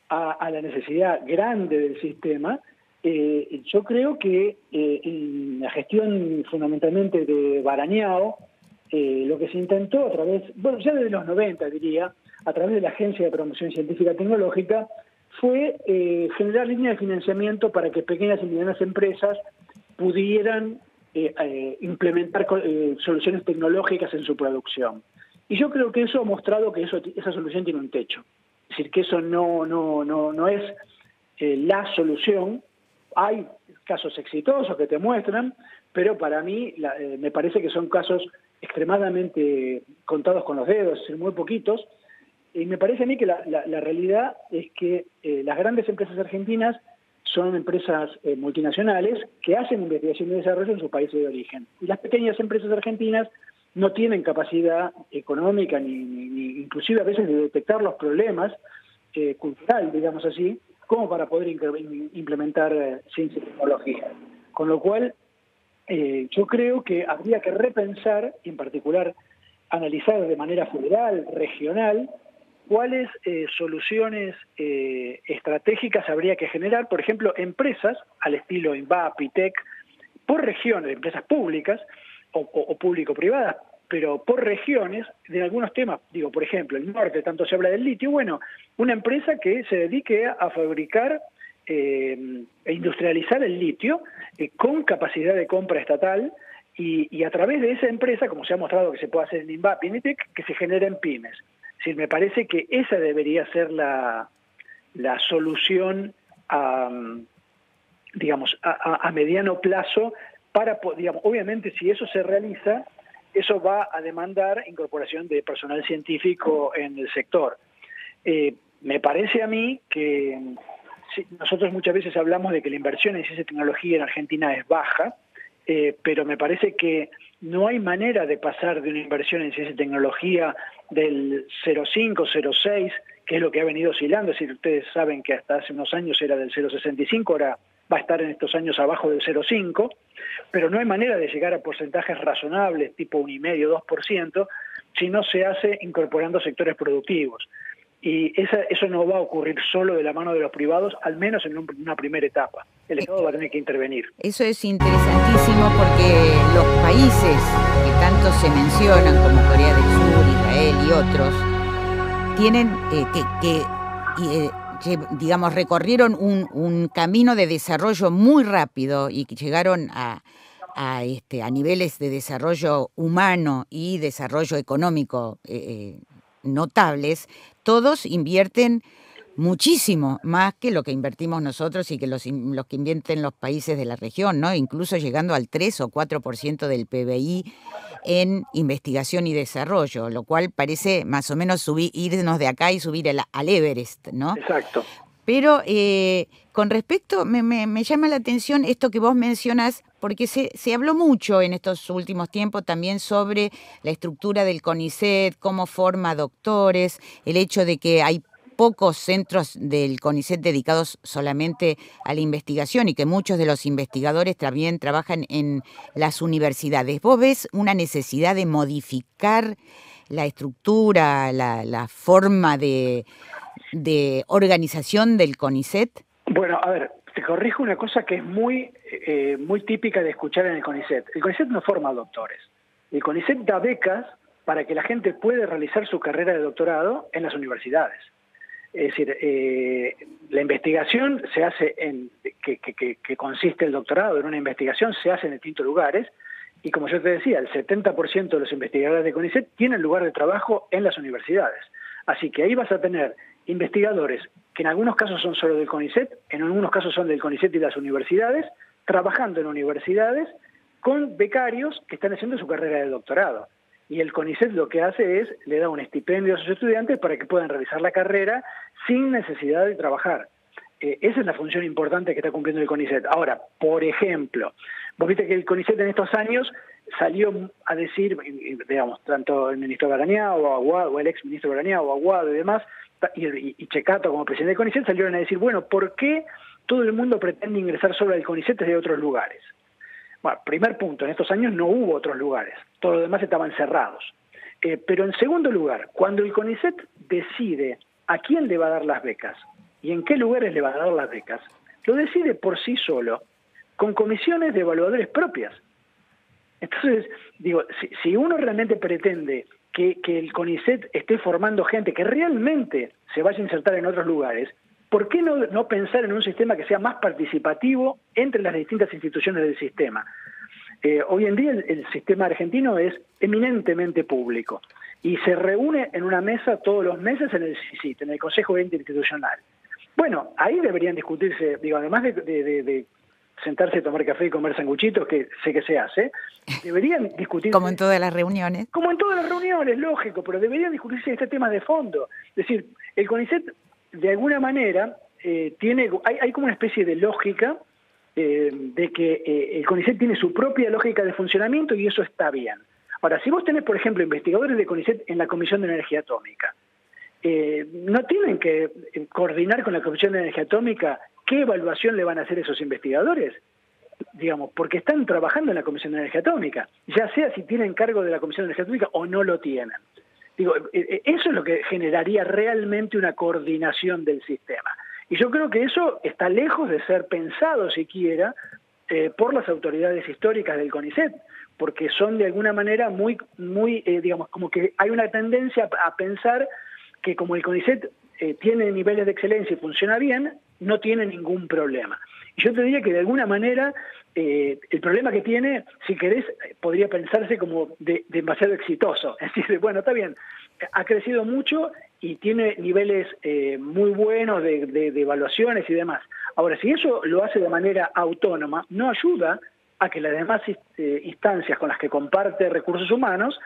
S9: a la necesidad grande del sistema, yo creo que en la gestión fundamentalmente de Barañao, lo que se intentó a través, bueno, ya desde los 90 diría, a través de la Agencia de Promoción Científica Tecnológica, fue generar líneas de financiamiento para que pequeñas y medianas empresas pudieran implementar soluciones tecnológicas en su producción. Y yo creo que eso ha mostrado que esa solución tiene un techo. Es decir, que eso no es la solución. Hay casos exitosos que te muestran, pero para mí me parece que son casos extremadamente contados con los dedos, es decir, muy poquitos. Y me parece a mí que la realidad es que las grandes empresas argentinas son empresas multinacionales que hacen investigación y desarrollo en sus países de origen. Y las pequeñas empresas argentinas no tienen capacidad económica ni inclusive a veces de detectar los problemas cultural, digamos así, como para poder implementar ciencia y tecnología. Con lo cual, yo creo que habría que repensar, y en particular analizar de manera federal, regional, cuáles soluciones estratégicas habría que generar, por ejemplo, empresas al estilo INVAP, ITEC, por regiones, empresas públicas o público-privadas, pero por regiones de algunos temas. Digo, por ejemplo, el norte, tanto se habla del litio, bueno, una empresa que se dedique a fabricar e industrializar el litio con capacidad de compra estatal y a través de esa empresa, como se ha mostrado que se puede hacer en INVAP y en ITEC, que se generen pymes. Es decir, me parece que esa debería ser la la solución a mediano plazo para, digamos, obviamente si eso se realiza, eso va a demandar incorporación de personal científico en el sector. Me parece a mí que nosotros muchas veces hablamos de que la inversión en ciencia y tecnología en Argentina es baja, pero me parece que no hay manera de pasar de una inversión en ciencia y tecnología del 0,5, 0,6, que es lo que ha venido oscilando. Es decir, ustedes saben que hasta hace unos años era del 0,65, ahora va a estar en estos años abajo del 0,5, pero no hay manera de llegar a porcentajes razonables, tipo 1,5, 2%, si no se hace incorporando sectores productivos. Y eso no va a ocurrir solo de la mano de los privados, al menos en una primera etapa. El Estado va a tener que intervenir.
S7: Eso es interesantísimo porque los países que tanto se mencionan, como Corea del Sur, Israel y otros, tienen digamos, recorrieron un camino de desarrollo muy rápido y que llegaron a niveles de desarrollo humano y desarrollo económico notables. Todos invierten muchísimo más que lo que invertimos nosotros y que los que invierten los países de la región, ¿no? Incluso llegando al 3 o 4% del PBI en investigación y desarrollo, lo cual parece más o menos irnos de acá y subir al Everest, ¿no?
S9: Exacto.
S7: Pero con respecto, me llama la atención esto que vos mencionás, porque se habló mucho en estos últimos tiempos también sobre la estructura del CONICET, cómo forma doctores, el hecho de que hay pocos centros del CONICET dedicados solamente a la investigación y que muchos de los investigadores también trabajan en las universidades. ¿Vos ves una necesidad de modificar la estructura, la forma de organización del CONICET?
S9: Bueno, a ver, te corrijo una cosa que es muy típica de escuchar en el CONICET. El CONICET no forma doctores. El CONICET da becas para que la gente pueda realizar su carrera de doctorado en las universidades. Es decir, la investigación se hace que consiste el doctorado en una investigación, se hace en distintos lugares, y como yo te decía, el 70% de los investigadores de CONICET tienen lugar de trabajo en las universidades. Así que ahí vas a tener investigadores que en algunos casos son solo del CONICET, en algunos casos son del CONICET y las universidades, trabajando en universidades con becarios que están haciendo su carrera de doctorado. Y el CONICET lo que hace es, le da un estipendio a sus estudiantes para que puedan realizar la carrera sin necesidad de trabajar. Esa es la función importante que está cumpliendo el CONICET. Ahora, por ejemplo, vos viste que el CONICET en estos años salió a decir, digamos, tanto el ministro Barañao o Aguado, o el ex ministro Barañao o Aguado y demás, y Checato como presidente del CONICET salieron a decir, bueno, ¿por qué todo el mundo pretende ingresar solo al CONICET desde otros lugares? Bueno, primer punto, en estos años no hubo otros lugares, todos los demás estaban cerrados. Pero en segundo lugar, cuando el CONICET decide a quién le va a dar las becas y en qué lugares le va a dar las becas, lo decide por sí solo, con comisiones de evaluadores propias. Entonces, digo, si uno realmente pretende que el CONICET esté formando gente que realmente se vaya a insertar en otros lugares, ¿por qué no pensar en un sistema que sea más participativo entre las distintas instituciones del sistema? Hoy en día el sistema argentino es eminentemente público y se reúne en una mesa todos los meses en el CICIT, en el Consejo Interinstitucional. Bueno, ahí deberían discutirse, digo, además de sentarse a tomar café y comer sanguchitos, que sé que se hace, deberían discutirse...
S7: Como en todas las reuniones.
S9: Como en todas las reuniones, lógico, pero deberían discutirse este tema de fondo. Es decir, el CONICET, de alguna manera, hay como una especie de lógica de que el CONICET tiene su propia lógica de funcionamiento y eso está bien. Ahora, si vos tenés, por ejemplo, investigadores de CONICET en la Comisión de Energía Atómica, no tienen que coordinar con la Comisión de Energía Atómica qué evaluación le van a hacer esos investigadores, digamos, porque están trabajando en la Comisión de Energía Atómica, ya sea si tienen cargo de la Comisión de Energía Atómica o no lo tienen. Digo, eso es lo que generaría realmente una coordinación del sistema. Y yo creo que eso está lejos de ser pensado siquiera por las autoridades históricas del CONICET, porque son de alguna manera muy digamos, como que hay una tendencia a pensar que como el CONICET tiene niveles de excelencia y funciona bien, no tiene ningún problema. Y yo te diría que de alguna manera el problema que tiene, si querés, podría pensarse como demasiado exitoso. Es decir, bueno, está bien, ha crecido mucho y tiene niveles muy buenos de evaluaciones y demás. Ahora, si eso lo hace de manera autónoma, no ayuda a que las demás instancias con las que comparte recursos humanos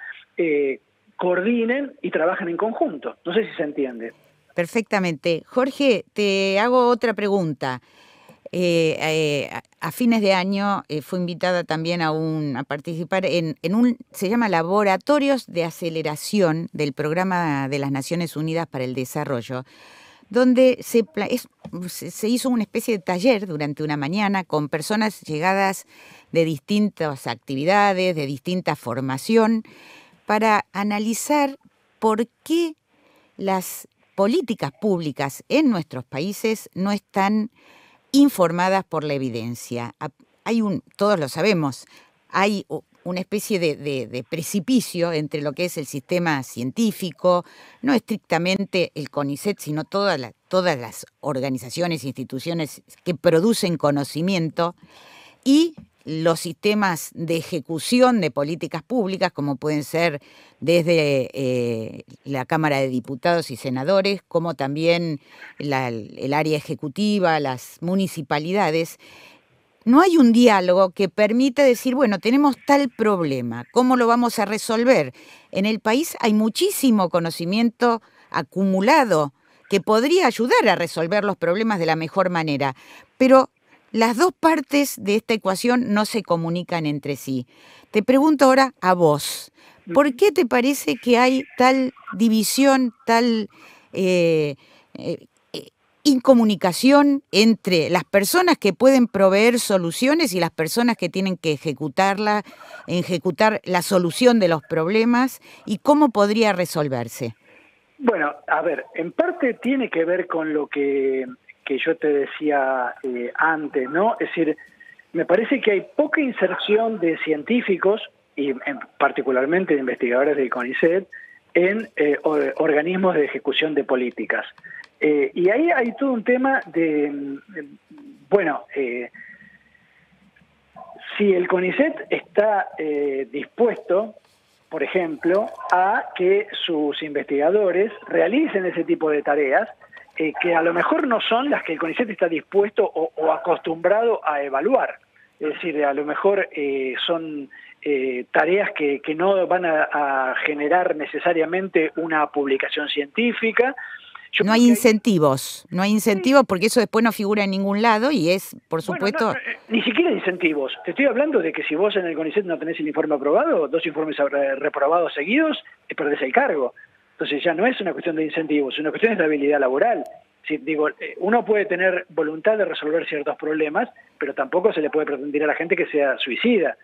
S9: coordinen y trabajen en conjunto. No sé si se entiende.
S7: Perfectamente. Jorge, te hago otra pregunta. A fines de año fue invitada también a participar en se llama Laboratorios de Aceleración del Programa de las Naciones Unidas para el Desarrollo, donde se hizo una especie de taller durante una mañana con personas llegadas de distintas actividades, de distinta formación, para analizar por qué las políticas públicas en nuestros países no están informadas por la evidencia. Todos lo sabemos, hay una especie de precipicio entre lo que es el sistema científico, no estrictamente el CONICET, sino todas las organizaciones e instituciones que producen conocimiento, y los sistemas de ejecución de políticas públicas, como pueden ser desde la Cámara de Diputados y Senadores, como también el área ejecutiva, las municipalidades. No hay un diálogo que permita decir, bueno, tenemos tal problema, ¿cómo lo vamos a resolver? En el país hay muchísimo conocimiento acumulado que podría ayudar a resolver los problemas de la mejor manera, pero las dos partes de esta ecuación no se comunican entre sí. Te pregunto ahora a vos, ¿por qué te parece que hay tal división, tal incomunicación entre las personas que pueden proveer soluciones y las personas que tienen que ejecutar la solución de los problemas, y cómo podría resolverse?
S9: Bueno, a ver, en parte tiene que ver con lo que yo te decía antes, ¿no? Es decir, me parece que hay poca inserción de científicos, y particularmente de investigadores del CONICET, en organismos de ejecución de políticas. Y ahí hay todo un tema si el CONICET está dispuesto, por ejemplo, a que sus investigadores realicen ese tipo de tareas, que a lo mejor no son las que el CONICET está dispuesto o acostumbrado a evaluar. Es decir, a lo mejor son tareas que no van a generar necesariamente una publicación científica.
S7: No hay incentivos porque eso después no figura en ningún lado y es, por supuesto...
S9: Bueno, ni siquiera incentivos. Te estoy hablando de que si vos en el CONICET no tenés el informe aprobado, 2 informes reprobados seguidos, perdés el cargo. Entonces ya no es una cuestión de incentivos, es una cuestión de estabilidad laboral. Uno puede tener voluntad de resolver ciertos problemas, pero tampoco se le puede pretender a la gente que sea suicida.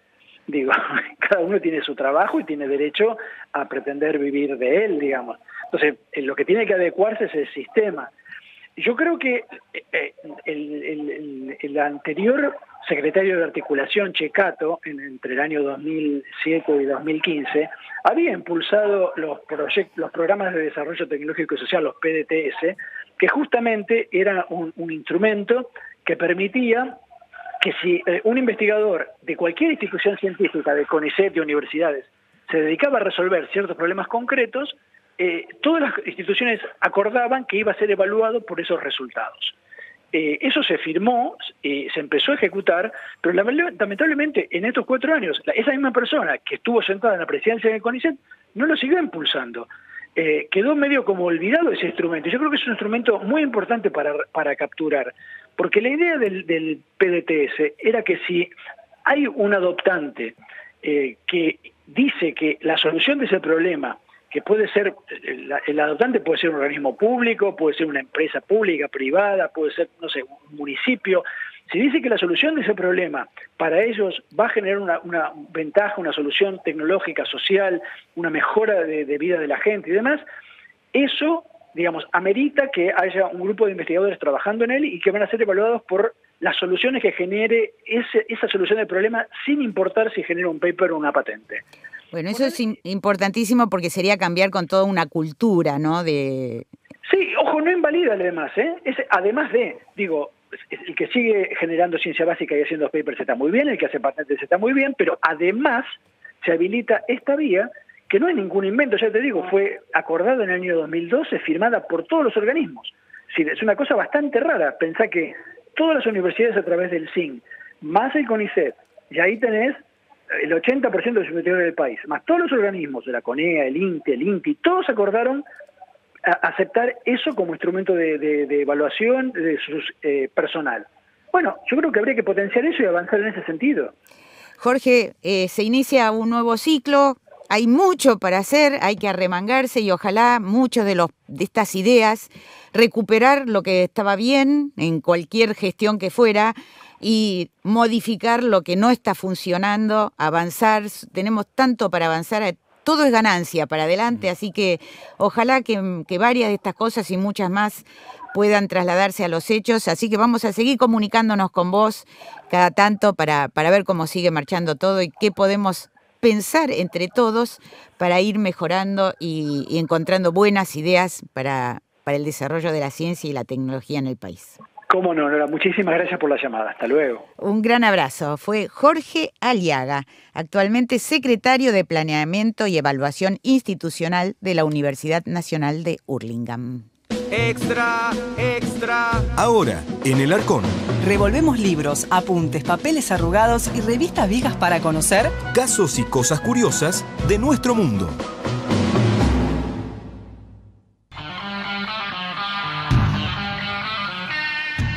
S9: Cada uno tiene su trabajo y tiene derecho a pretender vivir de él, digamos. Entonces, lo que tiene que adecuarse es el sistema. Yo creo que el anterior secretario de Articulación, Checato, entre el año 2007 y 2015, había impulsado los programas de desarrollo tecnológico y social, los PDTS, que justamente era un instrumento que permitía que si un investigador de cualquier institución científica, de CONICET, de universidades, se dedicaba a resolver ciertos problemas concretos, todas las instituciones acordaban que iba a ser evaluado por esos resultados. Eso se firmó, se empezó a ejecutar, pero lamentablemente en estos 4 años, esa misma persona que estuvo sentada en la presidencia del CONICET no lo siguió impulsando. Quedó medio como olvidado ese instrumento. Yo creo que es un instrumento muy importante para capturar, porque la idea del PDTS era que si hay un adoptante que dice que la solución de ese problema, que puede ser, el adoptante puede ser un organismo público, puede ser una empresa pública, privada, puede ser, no sé, un municipio. Si dice que la solución de ese problema para ellos va a generar una ventaja, una solución tecnológica, social, una mejora de vida de la gente y demás, eso, digamos, amerita que haya un grupo de investigadores trabajando en él y que van a ser evaluados por las soluciones que genere esa solución del problema, sin importar si genera un paper o una patente.
S7: Bueno, eso es importantísimo porque sería cambiar con toda una cultura, ¿no?
S9: Sí, ojo, no invalida además, ¿eh? Además de, el que sigue generando ciencia básica y haciendo papers está muy bien, el que hace patentes está muy bien, pero además se habilita esta vía, que no es ningún invento, ya te digo, fue acordada en el año 2012, firmada por todos los organismos. Es una cosa bastante rara, pensá que todas las universidades a través del CIN, más el CONICET, y ahí tenés el 80% del territorio del país, más todos los organismos de la CONEA, el INTE, el INTI, todos acordaron aceptar eso como instrumento de evaluación de su personal. Bueno, yo creo que habría que potenciar eso y avanzar en ese sentido.
S7: Jorge, se inicia un nuevo ciclo, hay mucho para hacer, hay que arremangarse y ojalá muchos de estas ideas recuperar lo que estaba bien en cualquier gestión que fuera y modificar lo que no está funcionando, avanzar, tenemos tanto para avanzar, todo es ganancia para adelante, así que ojalá que varias de estas cosas y muchas más puedan trasladarse a los hechos, así que vamos a seguir comunicándonos con vos cada tanto para ver cómo sigue marchando todo y qué podemos pensar entre todos para ir mejorando y encontrando buenas ideas para el desarrollo de la ciencia y la tecnología en el país.
S9: Cómo no, Nora, muchísimas gracias por la llamada. Hasta luego.
S7: Un gran abrazo. Fue Jorge Aliaga, actualmente secretario de Planeamiento y Evaluación Institucional de la Universidad Nacional de Hurlingham.
S1: Extra, extra. Ahora, en El Arcón.
S3: Revolvemos libros, apuntes, papeles arrugados y revistas viejas para conocer
S1: casos y cosas curiosas de nuestro mundo.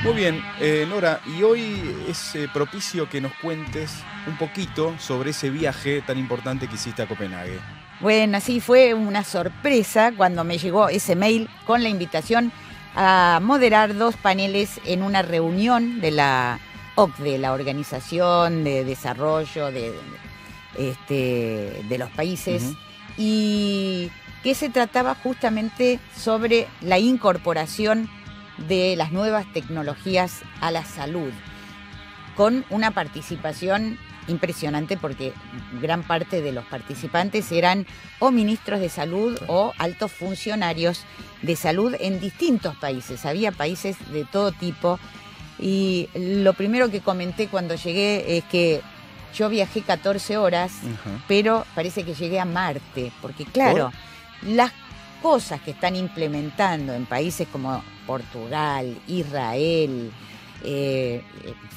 S1: Muy bien, Nora, y hoy es propicio que nos cuentes un poquito sobre ese viaje tan importante que hiciste a Copenhague.
S7: Bueno, sí, fue una sorpresa cuando me llegó ese mail con la invitación a moderar 2 paneles en una reunión de la OCDE, la Organización de Desarrollo de los Países, y que se trataba justamente sobre la incorporación de las nuevas tecnologías a la salud, con una participación impresionante porque gran parte de los participantes eran o ministros de salud o altos funcionarios de salud en distintos países. Había países de todo tipo y lo primero que comenté cuando llegué es que yo viajé 14 horas, pero parece que llegué a Marte, porque claro, las cosas que están implementando en países como Portugal, Israel,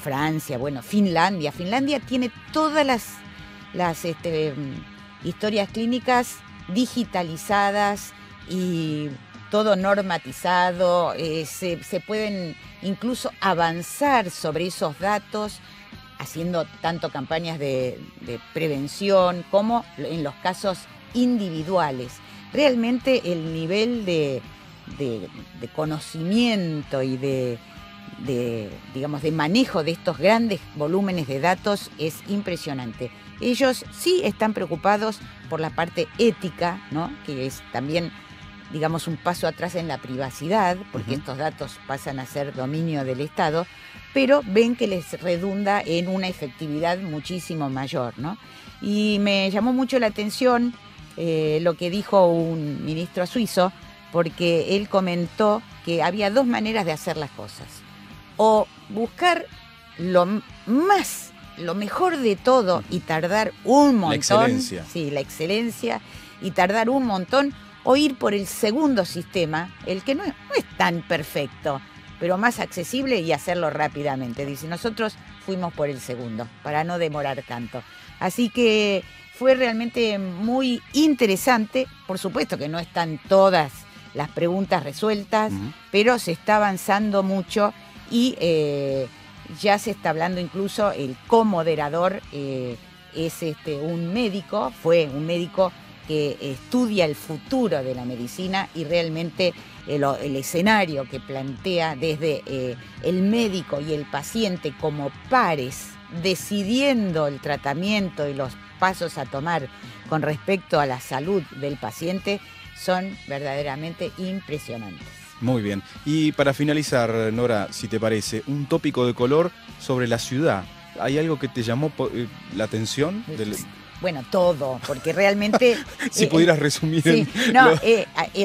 S7: Francia, bueno, Finlandia. Finlandia tiene todas las historias clínicas digitalizadas y todo normatizado. Se pueden incluso avanzar sobre esos datos haciendo tanto campañas de prevención como en los casos individuales. Realmente el nivel de conocimiento y de manejo de estos grandes volúmenes de datos es impresionante. Ellos sí están preocupados por la parte ética, ¿no? Que es también, digamos, un paso atrás en la privacidad, porque estos datos pasan a ser dominio del Estado, pero ven que les redunda en una efectividad muchísimo mayor, ¿no? Y me llamó mucho la atención lo que dijo un ministro suizo, porque él comentó que había 2 maneras de hacer las cosas. O buscar lo mejor de todo y tardar un montón. La
S2: excelencia.
S7: Sí, la excelencia y tardar un montón, o ir por el segundo sistema, el que no es tan perfecto, pero más accesible y hacerlo rápidamente. Dice, nosotros fuimos por el segundo, para no demorar tanto. Así que fue realmente muy interesante. Por supuesto que no están todas las preguntas resueltas, pero se está avanzando mucho y ya se está hablando incluso, el comoderador es un médico, fue un médico que estudia el futuro de la medicina y realmente el escenario que plantea desde el médico y el paciente como pares, decidiendo el tratamiento y los pasos a tomar con respecto a la salud del paciente, son verdaderamente impresionantes.
S2: Muy bien. Y para finalizar, Nora, si te parece, un tópico de color sobre la ciudad. ¿Hay algo que te llamó la atención?
S7: Bueno, todo, porque realmente...
S2: si pudieras resumir.
S7: Sí,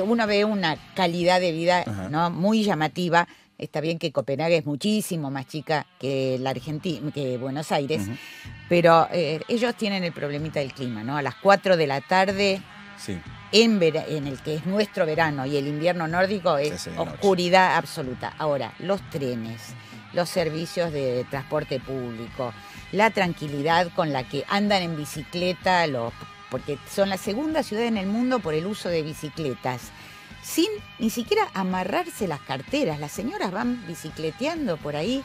S7: uno ve una calidad de vida, ¿no?, muy llamativa, Está bien que Copenhague es muchísimo más chica que la Argentina, que Buenos Aires, pero ellos tienen el problemita del clima, ¿no? A las 4 de la tarde,
S2: sí,
S7: en el que es nuestro verano y el invierno nórdico, es oscuridad absoluta. Ahora, los trenes, los servicios de transporte público, la tranquilidad con la que andan en bicicleta, porque son la segunda ciudad en el mundo por el uso de bicicletas, sin ni siquiera amarrarse las carteras. Las señoras van bicicleteando por ahí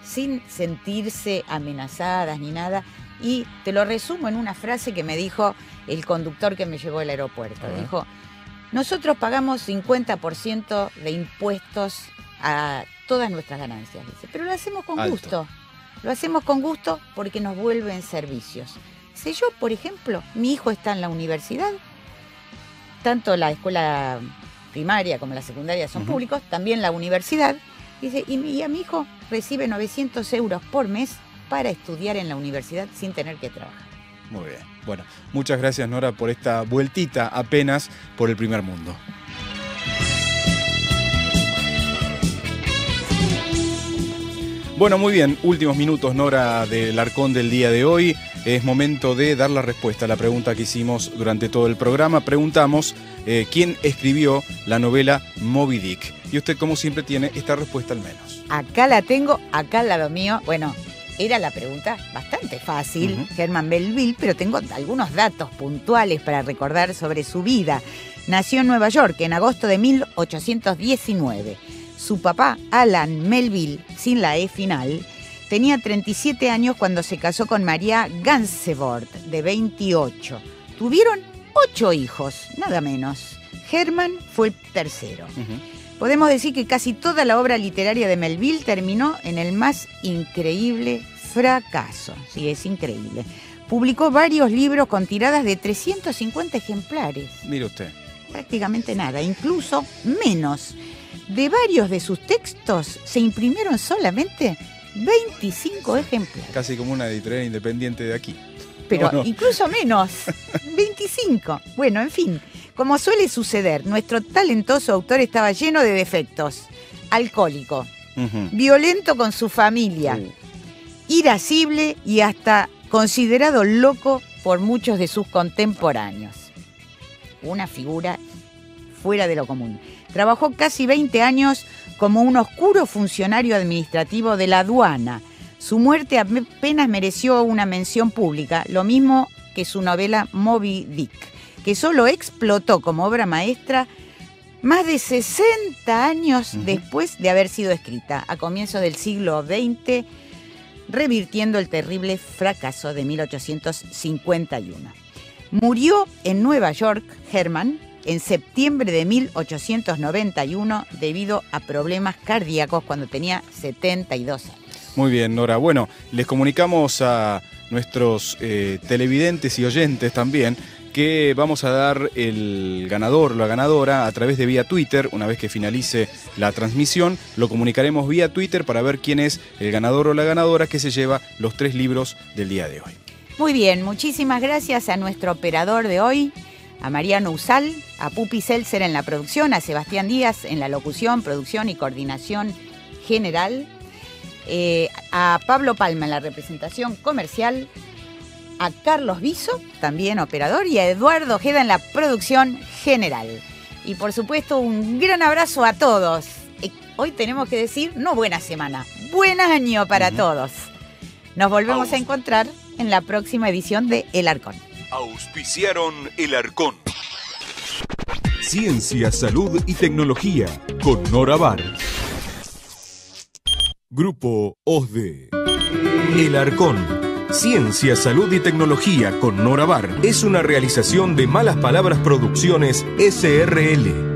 S7: sin sentirse amenazadas ni nada. Y te lo resumo en una frase que me dijo el conductor que me llevó al aeropuerto. Dijo, nosotros pagamos 50% de impuestos a todas nuestras ganancias, dice, pero lo hacemos con gusto. Lo hacemos con gusto porque nos vuelven servicios. Dice, yo, por ejemplo, mi hijo está en la universidad, tanto la escuela primaria como la secundaria son públicos, también la universidad. Dice, y a mi hijo recibe 900 euros por mes para estudiar en la universidad sin tener que trabajar.
S2: Muy bien. Bueno, muchas gracias, Nora, por esta vueltita apenas por el primer mundo. Bueno, muy bien. Últimos minutos, Nora, del Arcón del día de hoy. Es momento de dar la respuesta a la pregunta que hicimos durante todo el programa. Preguntamos quién escribió la novela Moby Dick. Y usted, como siempre, tiene esta respuesta al menos.
S7: Acá la tengo, acá al lado mío. Bueno, era la pregunta bastante fácil, Herman Melville, pero tengo algunos datos puntuales para recordar sobre su vida. Nació en Nueva York en agosto de 1819. Su papá, Alan Melville, sin la E final, tenía 37 años cuando se casó con María Gansevoort, de 28. Tuvieron 8 hijos, nada menos. Herman fue el tercero. Podemos decir que casi toda la obra literaria de Melville terminó en el más increíble fracaso. Sí, es increíble. Publicó varios libros con tiradas de 350 ejemplares.
S2: Mire usted.
S7: Prácticamente nada, incluso menos. De varios de sus textos se imprimieron solamente 25 ejemplares.
S2: Casi como una editorial independiente de aquí.
S7: Pero no. Incluso menos, 25. Bueno, en fin, como suele suceder, nuestro talentoso autor estaba lleno de defectos. Alcohólico, violento con su familia, irascible y hasta considerado loco por muchos de sus contemporáneos. Una figura fuera de lo común. Trabajó casi 20 años como un oscuro funcionario administrativo de la aduana. Su muerte apenas mereció una mención pública, lo mismo que su novela Moby Dick, que solo explotó como obra maestra más de 60 años después de haber sido escrita, a comienzos del siglo XX, revirtiendo el terrible fracaso de 1851. Murió en Nueva York, Herman, en septiembre de 1891 debido a problemas cardíacos cuando tenía 72 años.
S2: Muy bien, Nora. Bueno, les comunicamos a nuestros televidentes y oyentes también que vamos a dar el ganador o la ganadora a través de vía Twitter. Una vez que finalice la transmisión, lo comunicaremos vía Twitter para ver quién es el ganador o la ganadora que se lleva los 3 libros del día de hoy.
S7: Muy bien, muchísimas gracias a nuestro operador de hoy, a Mariano Usal, a Pupi Seltzer en la producción, a Sebastián Díaz en la locución, producción y coordinación general, a Pablo Palma en la representación comercial, a Carlos Viso, también operador, y a Eduardo Ojeda en la producción general. Y por supuesto, un gran abrazo a todos. Hoy tenemos que decir, no buena semana, buen año para todos. Nos volvemos a encontrar en la próxima edición de El Arcón.
S1: Auspiciaron El Arcón. Ciencia, salud y tecnología con Nora Bar. Grupo OSDE. El Arcón. Ciencia, salud y tecnología con Nora Bar es una realización de Malas Palabras Producciones SRL.